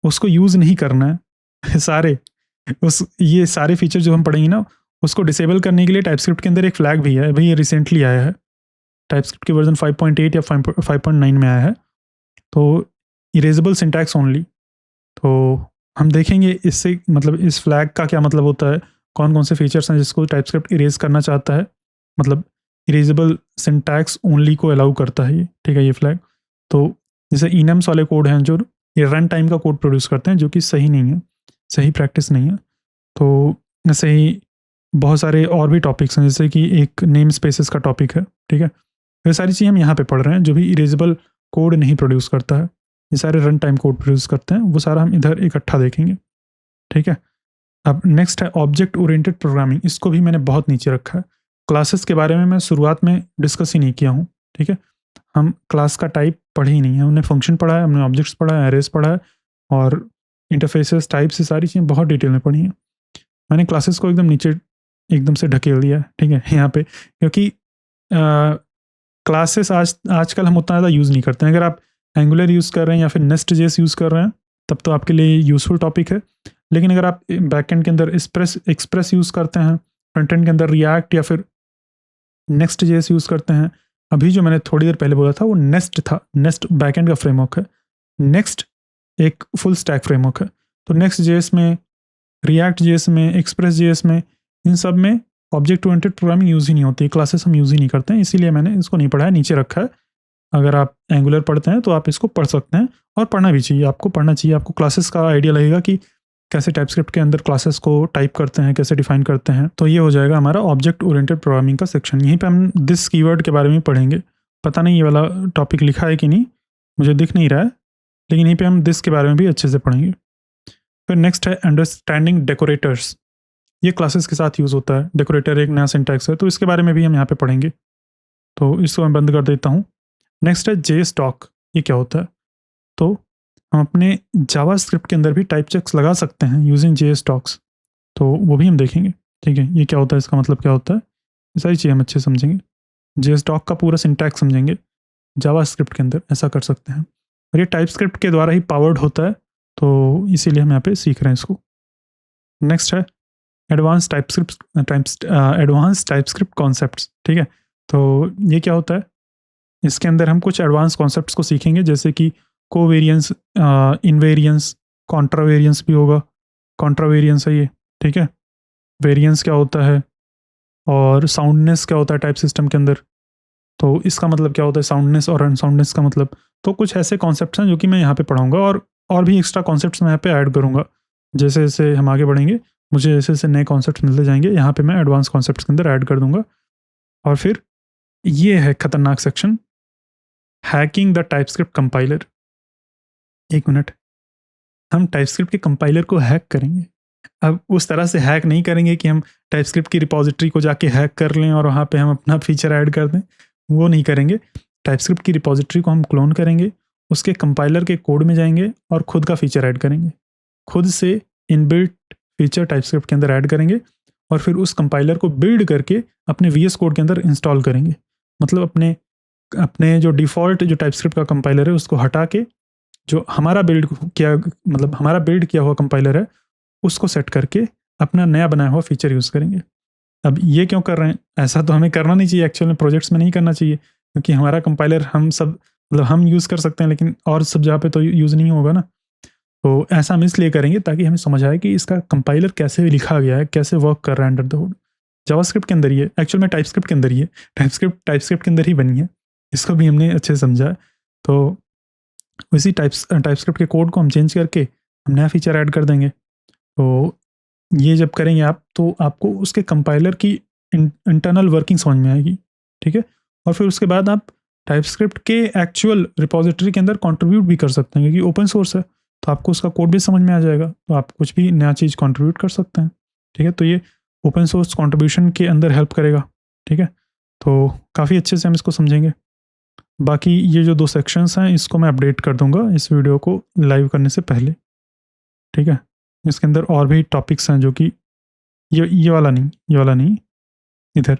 उसको यूज़ नहीं करना है सारे। ये सारे फीचर जो हम पढ़ेंगे ना, उसको डिसेबल करने के लिए टाइपस्क्रिप्ट के अंदर एक फ्लैग भी है। भाई ये रिसेंटली आया है, टाइपस्क्रिप्ट के वर्जन 5.8 या 5.9 में आया है, तो इरेजेबल सिंटैक्स ओनली। तो हम देखेंगे इससे, मतलब इस फ्लैग का क्या मतलब होता है, कौन कौन से फीचर्स हैं जिसको टाइपस्क्रिप्ट इरेज करना चाहता है, मतलब इरेजेबल सिंटैक्स ओनली को अलाउ करता है ये, ठीक है, ये फ्लैग। तो जैसे इनम्स वाले कोड हैं जो ये रन टाइम का कोड प्रोड्यूस करते हैं, जो कि सही नहीं है, सही प्रैक्टिस नहीं है। तो ऐसे ही बहुत सारे और भी टॉपिक्स हैं, जैसे कि एक नेम स्पेसेस का टॉपिक है, ठीक है। ये सारी चीज़ें हम यहाँ पे पढ़ रहे हैं, जो भी इरेजेबल कोड नहीं प्रोड्यूस करता है, ये सारे रन टाइम कोड प्रोड्यूस करते हैं, वो सारा हम इधर इकट्ठा देखेंगे, ठीक है। अब नेक्स्ट है ऑब्जेक्ट ओरिएंटेड प्रोग्रामिंग। इसको भी मैंने बहुत नीचे रखा है। क्लासेस के बारे में मैं शुरुआत में डिस्कस ही नहीं किया हूँ, ठीक है। हम क्लास का टाइप पढ़े ही नहीं है, हमने फंक्शन पढ़ा है, हमने ऑब्जेक्ट्स पढ़ा है, एरेज पढ़ा है, और इंटरफेसेस, टाइप्स, ये सारी चीज़ें बहुत डिटेल में पढ़ी हैं। मैंने क्लासेस को एकदम नीचे एकदम से ढकेल दिया है, ठीक है, यहाँ पे, क्योंकि क्लासेस आजकल हम उतना ज़्यादा यूज़ नहीं करते हैं। अगर आप एंगुलर यूज़ कर रहे हैं या फिर नेस्ट.js यूज़ कर रहे हैं, तब तो आपके लिए यूज़फुल टॉपिक है। लेकिन अगर आप बैकएंड के अंदर एक्सप्रेस यूज़ करते हैं, फ्रंट एंड के अंदर रिएक्ट या फिर नेस्ट.js यूज़ करते हैं, अभी जो मैंने थोड़ी देर पहले बोला था वो नेस्ट था। नेस्ट बैकएंड का फ्रेमवर्क है, नेक्स्ट एक फुल स्टैक फ्रेमवर्क है। तो नेक्स्ट.js में, रिएक्ट.js में, एक्सप्रेस.js में, इन सब में ऑब्जेक्ट ओरिएंटेड प्रोग्रामिंग यूज़ ही नहीं होती, क्लासेस हम यूज़ ही नहीं करते हैं, इसीलिए मैंने इसको नहीं पढ़ा है, नीचे रखा है। अगर आप एंगुलर पढ़ते हैं तो आप इसको पढ़ सकते हैं, और पढ़ना भी चाहिए, आपको पढ़ना चाहिए। आपको क्लासेस का आइडिया लगेगा कि कैसे टाइपस्क्रिप्ट के अंदर क्लासेस को टाइप करते हैं, कैसे डिफाइन करते हैं। तो ये हो जाएगा हमारा ऑब्जेक्ट ओरिएंटेड प्रोग्रामिंग का सेक्शन। यहीं पे हम दिस कीवर्ड के बारे में पढ़ेंगे। पता नहीं ये वाला टॉपिक लिखा है कि नहीं, मुझे दिख नहीं रहा है, लेकिन यहीं पे हम दिस के बारे में भी अच्छे से पढ़ेंगे। फिर नेक्स्ट है अंडरस्टैंडिंग डेकोरेटर्स। ये क्लासेस के साथ यूज़ होता है। डेकोरेटर एक नया सिंटैक्स है, तो इसके बारे में भी हम यहाँ पे पढ़ेंगे, तो इसको मैं बंद कर देता हूँ। नेक्स्ट है JSTOC। ये क्या होता है? तो हम अपने जावास्क्रिप्ट के अंदर भी टाइप चेक्स लगा सकते हैं यूजिंग JSTOCs, तो वो भी हम देखेंगे। ठीक है, ये क्या होता है, इसका मतलब क्या होता है, ये सारी चीज़ें हम अच्छे समझेंगे। JSTOC का पूरा सिंटैक्स समझेंगे जावास्क्रिप्ट के अंदर, ऐसा कर सकते हैं। और ये टाइपस्क्रिप्ट के द्वारा ही पावर्ड होता है, तो इसीलिए हम यहाँ पे सीख रहे हैं इसको। नेक्स्ट है एडवांस टाइपस्क्रिप्ट कॉन्सेप्ट्स। ठीक है, तो ये क्या होता है, इसके अंदर हम कुछ एडवांस कॉन्सेप्ट्स को सीखेंगे, जैसे कि कोवेरियंस, इनवेरियंस, कॉन्ट्रावेरियंस भी होगा। कॉन्ट्रावेरियंस है ये, ठीक है। वेरियंस क्या होता है, और साउंडनेस क्या होता है टाइप सिस्टम के अंदर, तो इसका मतलब क्या होता है साउंडनेस और अनसाउंडनेस का मतलब। तो कुछ ऐसे कॉन्सेप्ट्स हैं जो कि मैं यहाँ पे पढ़ाऊंगा, और भी एक्स्ट्रा कॉन्सेप्ट्स मैं यहाँ पे ऐड करूँगा। जैसे जैसे हम आगे बढ़ेंगे, मुझे जैसे जैसे नए कॉन्सेप्ट्स मिलते जाएंगे, यहाँ पे मैं एडवांस कॉन्सेप्ट्स के अंदर ऐड कर दूंगा। और फिर ये है खतरनाक section, hacking the TypeScript compiler. एक मिनट, हम टाइपस्क्रिप्ट के कंपाइलर को हैक करेंगे। अब उस तरह से हैक नहीं करेंगे कि हम टाइपस्क्रिप्ट की रिपॉजिटरी को जाके हैक कर लें और वहाँ पे हम अपना फीचर ऐड कर दें, वो नहीं करेंगे। टाइपस्क्रिप्ट की रिपॉजिटरी को हम क्लोन करेंगे, उसके कंपाइलर के कोड में जाएंगे और खुद का फीचर ऐड करेंगे। खुद से इनबिल्ट फीचर टाइपस्क्रिप्ट के अंदर ऐड करेंगे, और फिर उस कंपाइलर को बिल्ड करके अपने VS कोड के अंदर इंस्टॉल करेंगे। मतलब अपने अपने जो डिफ़ॉल्ट जो टाइपस्क्रिप्ट का कंपाइलर है उसको हटा के, जो हमारा बिल्ड किया, मतलब हमारा बिल्ड किया हुआ कंपाइलर है, उसको सेट करके अपना नया बनाया हुआ फीचर यूज़ करेंगे। अब ये क्यों कर रहे हैं, ऐसा तो हमें करना नहीं चाहिए एक्चुअल में, प्रोजेक्ट्स में नहीं करना चाहिए, क्योंकि हमारा कंपाइलर हम सब, मतलब हम यूज़ कर सकते हैं, लेकिन और सब जगह पे तो यूज़ नहीं होगा ना। तो ऐसा हम इसलिए करेंगे ताकि हमें समझ आए कि इसका कंपाइलर कैसे लिखा गया है, कैसे वर्क कर रहा है अंडर द हुड। जावास्क्रिप्ट के अंदर ही है, एक्चुअल में टाइपस्क्रिप्ट के अंदर ही है, टाइपस्क्रिप्ट के अंदर ही बनी है। इसको भी हमने अच्छे से समझा है। तो उसी टाइपस्क्रिप्ट के कोड को हम चेंज करके हम नया फीचर ऐड कर देंगे। तो ये जब करेंगे आप, तो आपको उसके कंपाइलर की इंटरनल वर्किंग समझ में आएगी। ठीक है, और फिर उसके बाद आप टाइपस्क्रिप्ट के एक्चुअल रिपॉजिटरी के अंदर कंट्रीब्यूट भी कर सकते हैं, क्योंकि ओपन सोर्स है, तो आपको उसका कोड भी समझ में आ जाएगा, तो आप कुछ भी नया चीज़ कंट्रीब्यूट कर सकते हैं। ठीक है, तो ये ओपन सोर्स कंट्रीब्यूशन के अंदर हेल्प करेगा। ठीक है, तो काफ़ी अच्छे से हम इसको समझेंगे। बाकी ये जो 2 सेक्शंस हैं, इसको मैं अपडेट कर दूंगा इस वीडियो को लाइव करने से पहले। ठीक है, इसके अंदर और भी टॉपिक्स हैं, जो कि ये वाला नहीं, इधर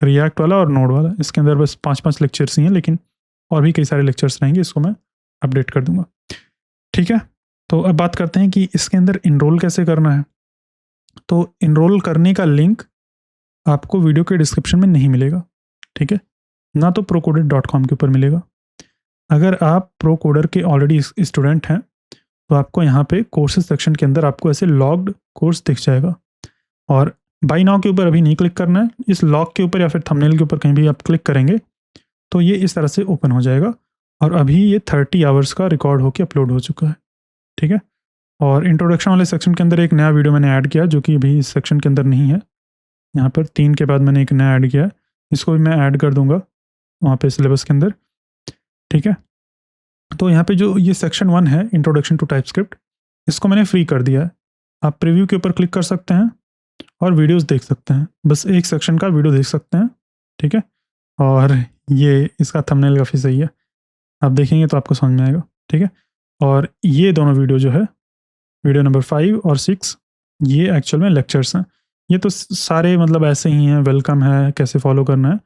रिएक्ट वाला और नोड वाला, इसके अंदर बस 5-5 लेक्चर्स ही हैं, लेकिन और भी कई सारे लेक्चर्स रहेंगे, इसको मैं अपडेट कर दूंगा। ठीक है, तो अब बात करते हैं कि इसके अंदर इनरोल कैसे करना है। तो इनरोल करने का लिंक आपको वीडियो के डिस्क्रिप्शन में नहीं मिलेगा। ठीक है, ना तो procoder.com के ऊपर मिलेगा। अगर आप प्रोकोडर के ऑलरेडी स्टूडेंट हैं, तो आपको यहाँ पे कोर्सेज सेक्शन के अंदर आपको ऐसे लॉग्ड कोर्स दिख जाएगा, और बाय नाउ के ऊपर अभी नहीं क्लिक करना है, इस लॉग के ऊपर या फिर थंबनेल के ऊपर कहीं भी आप क्लिक करेंगे तो ये इस तरह से ओपन हो जाएगा, और अभी ये 30 आवर्स का रिकॉर्ड होकर अपलोड हो चुका है। ठीक है, और इंट्रोडक्शन वाले सेक्शन के अंदर एक नया वीडियो मैंने ऐड किया, जो कि अभी इस सेक्शन के अंदर नहीं है। यहाँ पर 3 के बाद मैंने एक नया ऐड किया है, इसको भी मैं ऐड कर दूंगा वहाँ पे सिलेबस के अंदर। ठीक है, तो यहाँ पे जो ये सेक्शन 1 है, इंट्रोडक्शन टू टाइपस्क्रिप्ट, इसको मैंने फ्री कर दिया है। आप प्रीव्यू के ऊपर क्लिक कर सकते हैं और वीडियोस देख सकते हैं, बस एक सेक्शन का वीडियो देख सकते हैं। ठीक है, और ये इसका थंबनेल काफ़ी सही है, आप देखेंगे तो आपको समझ में आएगा। ठीक है, और ये दोनों वीडियो जो है, वीडियो नंबर 5 और 6, ये एक्चुअल में लेक्चर्स हैं। ये तो सारे मतलब ऐसे ही हैं, वेलकम है, कैसे फॉलो करना है,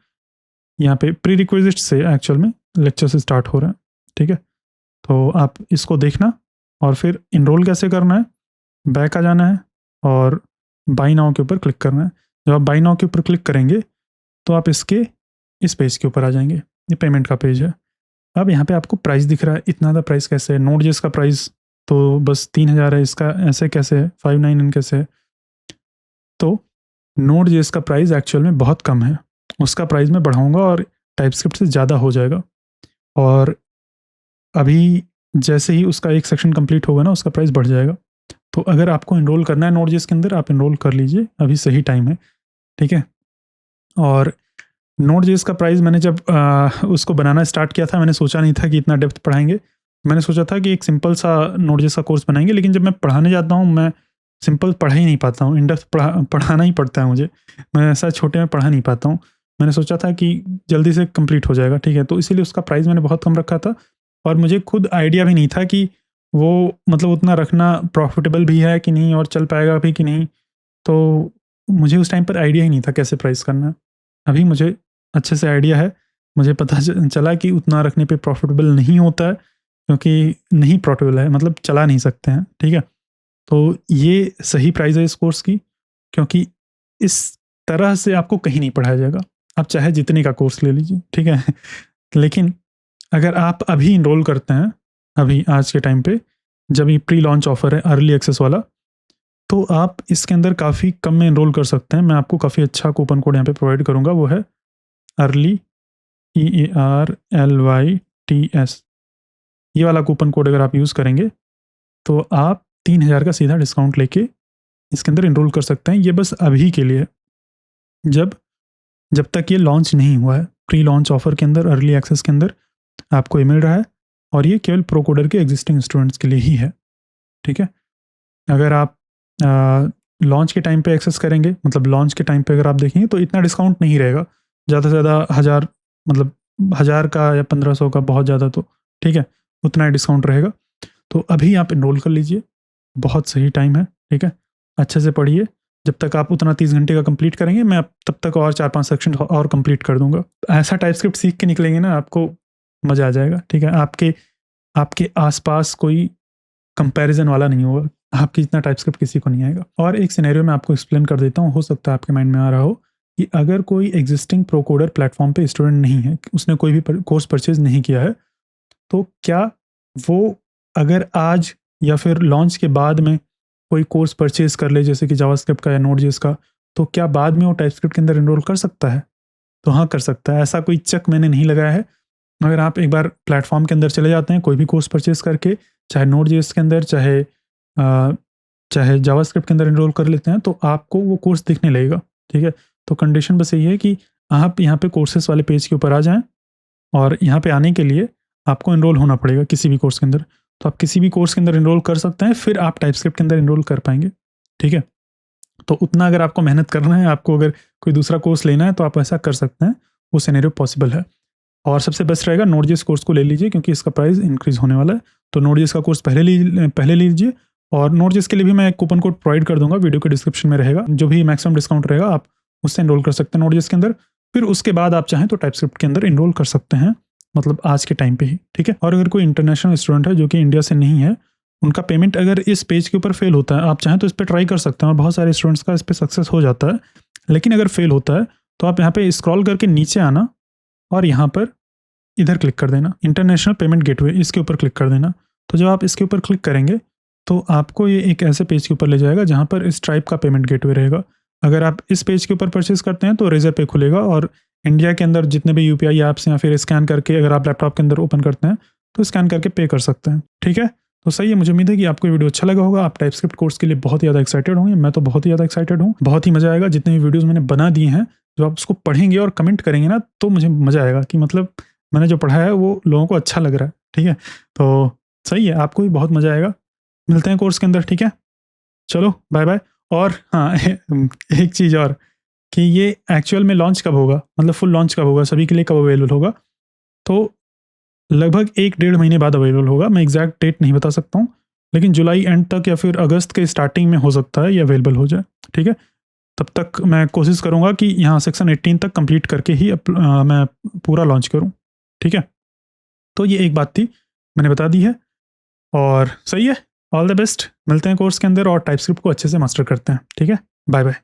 यहाँ पे प्री रिक्विजिट से एक्चुअल में लेक्चर से स्टार्ट हो रहा है। ठीक है, तो आप इसको देखना, और फिर इनरोल कैसे करना है, बैक आ जाना है और बाय नाउ के ऊपर क्लिक करना है। जब आप बाय नाउ के ऊपर क्लिक करेंगे तो आप इस पेज के ऊपर आ जाएंगे, ये पेमेंट का पेज है। अब यहाँ पे आपको प्राइस दिख रहा है, इतना ज़्यादा प्राइस कैसे है, नोड.जेएस का प्राइस तो बस 3000 है, इसका ऐसे कैसे है, 599 कैसे है। तो नोड.जेएस का प्राइस एक्चुअल में बहुत कम है, उसका प्राइस मैं बढ़ाऊँगा और टाइपस्क्रिप्ट से ज़्यादा हो जाएगा। और अभी जैसे ही उसका एक सेक्शन कंप्लीट होगा ना, उसका प्राइस बढ़ जाएगा। तो अगर आपको इनरोल करना है नोड.जेएस के अंदर, आप इनरोल कर लीजिए, अभी सही टाइम है। ठीक है, और नोड जेएस का प्राइस मैंने जब उसको बनाना स्टार्ट किया था, मैंने सोचा नहीं था कि इतना डेप्थ पढ़ाएंगे। मैंने सोचा था कि एक सिंपल सा नोड जेएस का कोर्स बनाएंगे, लेकिन जब मैं पढ़ाने जाता हूँ मैं सिंपल पढ़ा ही नहीं पाता हूँ, इन डेप्थ पढ़ाना ही पड़ता है मुझे। मैं ऐसा छोटे में पढ़ा नहीं पाता हूँ। मैंने सोचा था कि जल्दी से कंप्लीट हो जाएगा, ठीक है, तो इसीलिए उसका प्राइस मैंने बहुत कम रखा था। और मुझे खुद आइडिया भी नहीं था कि वो मतलब उतना रखना प्रॉफिटेबल भी है कि नहीं और चल पाएगा भी कि नहीं। तो मुझे उस टाइम पर आइडिया ही नहीं था कैसे प्राइस करना है। अभी मुझे अच्छे से आइडिया है। मुझे पता चला कि उतना रखने पे प्रॉफिटेबल नहीं होता है, क्योंकि नहीं प्रॉफिटेबल है मतलब चला नहीं सकते हैं, ठीक है। तो ये सही प्राइस है इस कोर्स की, क्योंकि इस तरह से आपको कहीं नहीं पढ़ाया जाएगा। आप चाहे जितने का कोर्स ले लीजिए, ठीक है। लेकिन अगर आप अभी इनरोल करते हैं, अभी आज के टाइम पे जब ये प्री लॉन्च ऑफर है अर्ली एक्सेस वाला, तो आप इसके अंदर काफ़ी कम में इनरोल कर सकते हैं। मैं आपको काफ़ी अच्छा कूपन कोड यहाँ पे प्रोवाइड करूँगा, वो है अर्ली EARLYTS। ये वाला कूपन कोड अगर आप यूज़ करेंगे तो आप 3000 का सीधा डिस्काउंट लेके इसके अंदर इनरोल कर सकते हैं। ये बस अभी के लिए, जब तक ये लॉन्च नहीं हुआ है। प्री लॉन्च ऑफर के अंदर, अर्ली एक्सेस के अंदर आपको ये मिल रहा है, और ये केवल प्रो कोडर के एग्जिस्टिंग स्टूडेंट्स के लिए ही है, ठीक है। अगर आप लॉन्च के टाइम पे एक्सेस करेंगे, मतलब लॉन्च के टाइम पे अगर आप देखेंगे तो इतना डिस्काउंट नहीं रहेगा। ज़्यादा से ज़्यादा 1000, मतलब 1000 का या 1500 का, बहुत ज़्यादा तो ठीक है, उतना ही डिस्काउंट रहेगा। तो अभी आप इनरोल कर लीजिए, बहुत सही टाइम है, ठीक है। अच्छे से पढ़िए, जब तक आप उतना 30 घंटे का कंप्लीट करेंगे, मैं तब तक और 4-5 सेक्शन और कंप्लीट कर दूंगा। ऐसा टाइपस्क्रिप्ट सीख के निकलेंगे ना, आपको मज़ा आ जाएगा, ठीक है। आपके आसपास कोई कंपैरिजन वाला नहीं होगा, आपकी जितना टाइपस्क्रिप्ट किसी को नहीं आएगा। और एक सिनेरियो में आपको एक्सप्लेन कर देता हूँ, हो सकता है आपके माइंड में आ रहा हो कि अगर कोई एग्जिस्टिंग प्रो कोडर प्लेटफॉर्म पे स्टूडेंट नहीं है, उसने कोई भी कोर्स परचेज नहीं किया है, तो क्या वो अगर आज या फिर लॉन्च के बाद में कोई कोर्स परचेज कर ले, जैसे कि जावास्क्रिप्ट का या नोड.जेएस का, तो क्या बाद में वो टाइपस्क्रिप्ट के अंदर इनरोल कर सकता है? तो हाँ, कर सकता है। ऐसा कोई चेक मैंने नहीं लगाया है। अगर आप एक बार प्लेटफॉर्म के अंदर चले जाते हैं कोई भी कोर्स परचेज करके, चाहे नोड.जेएस के अंदर, चाहे जावास्क्रिप्ट के अंदर इनरोल कर लेते हैं, तो आपको वो कोर्स दिखने लगेगा, ठीक है। तो कंडीशन बस यही है कि आप यहाँ पे कोर्सेस वाले पेज के ऊपर आ जाएं, और यहाँ पे आने के लिए आपको इनरोल होना पड़ेगा किसी भी कोर्स के अंदर। तो आप किसी भी कोर्स के अंदर इनरोल कर सकते हैं, फिर आप टाइपस्क्रिप्ट के अंदर इनरोल कर पाएंगे, ठीक है। तो उतना अगर आपको मेहनत करना है, आपको अगर कोई दूसरा कोर्स लेना है, तो आप ऐसा कर सकते हैं, वो सिनेरियो पॉसिबल है। और सबसे बेस्ट रहेगा नोड.जेएस कोर्स को ले लीजिए, क्योंकि इसका प्राइस इंक्रीज होने वाला है। तो नोड.जेएस का कोर्स पहले ले लीजिए, और नोड.जेएस के लिए भी मैं एक कूपन कोड प्रोवाइड कर दूंगा, वीडियो के डिस्क्रिप्शन में रहेगा। जो भी मैक्सिमम डिस्काउंट रहेगा आप उससे इनरोल कर सकते हैं नोड.जेएस के अंदर। फिर उसके बाद आप चाहें तो टाइपस्क्रिप्ट के अंदर इनरोल कर सकते हैं, मतलब आज के टाइम पे ही, ठीक है। और अगर कोई इंटरनेशनल स्टूडेंट है जो कि इंडिया से नहीं है, उनका पेमेंट अगर इस पेज के ऊपर फेल होता है, आप चाहें तो इस पर ट्राई कर सकते हैं, और बहुत सारे स्टूडेंट्स का इस पर सक्सेस हो जाता है। लेकिन अगर फेल होता है तो आप यहाँ पे स्क्रॉल करके नीचे आना, और यहाँ पर इधर क्लिक कर देना, इंटरनेशनल पेमेंट गेटवे, इसके ऊपर क्लिक कर देना। तो जब आप इसके ऊपर क्लिक करेंगे तो आपको ये एक ऐसे पेज के ऊपर ले जाएगा जहाँ पर स्ट्राइप का पेमेंट गेटवे रहेगा। अगर आप इस पेज के ऊपर परचेज करते हैं तो रेजर पे खुलेगा, और इंडिया के अंदर जितने भी यूपीआई ऐप्स या फिर स्कैन करके अगर आप लैपटॉप के अंदर ओपन करते हैं तो स्कैन करके पे कर सकते हैं, ठीक है। तो सही है, मुझे उम्मीद है कि आपको ये वीडियो अच्छा लगा होगा। आप टाइपस्क्रिप्ट कोर्स के लिए बहुत ही ज़्यादा एक्साइटेड होंगे, मैं तो बहुत ही ज़्यादा एक्साइटेड हूँ। बहुत ही मज़ा आएगा। जितने भी वीडियोज़ मैंने बना दिए हैं, जब आप उसको पढ़ेंगे और कमेंट करेंगे ना, तो मुझे मज़ा आएगा कि मतलब मैंने जो पढ़ा है वो लोगों को अच्छा लग रहा है, ठीक है। तो सही है, आपको भी बहुत मज़ा आएगा। मिलते हैं कोर्स के अंदर, ठीक है। चलो बाय बाय। और हाँ, एक चीज़ और, कि ये एक्चुअल में लॉन्च कब होगा, मतलब फुल लॉन्च कब होगा, सभी के लिए कब अवेलेबल होगा, तो लगभग 1-1.5 महीने बाद अवेलेबल होगा। मैं एग्जैक्ट डेट नहीं बता सकता हूँ, लेकिन जुलाई एंड तक या फिर अगस्त के स्टार्टिंग में हो सकता है ये अवेलेबल हो जाए, ठीक है। तब तक मैं कोशिश करूँगा कि यहाँ सेक्शन 18 तक कंप्लीट करके ही मैं पूरा लॉन्च करूँ, ठीक है। तो ये एक बात थी, मैंने बता दी है, और सही है। ऑल द बेस्ट, मिलते हैं कोर्स के अंदर और टाइपस्क्रिप्ट को अच्छे से मास्टर करते हैं, ठीक है। Bye bye.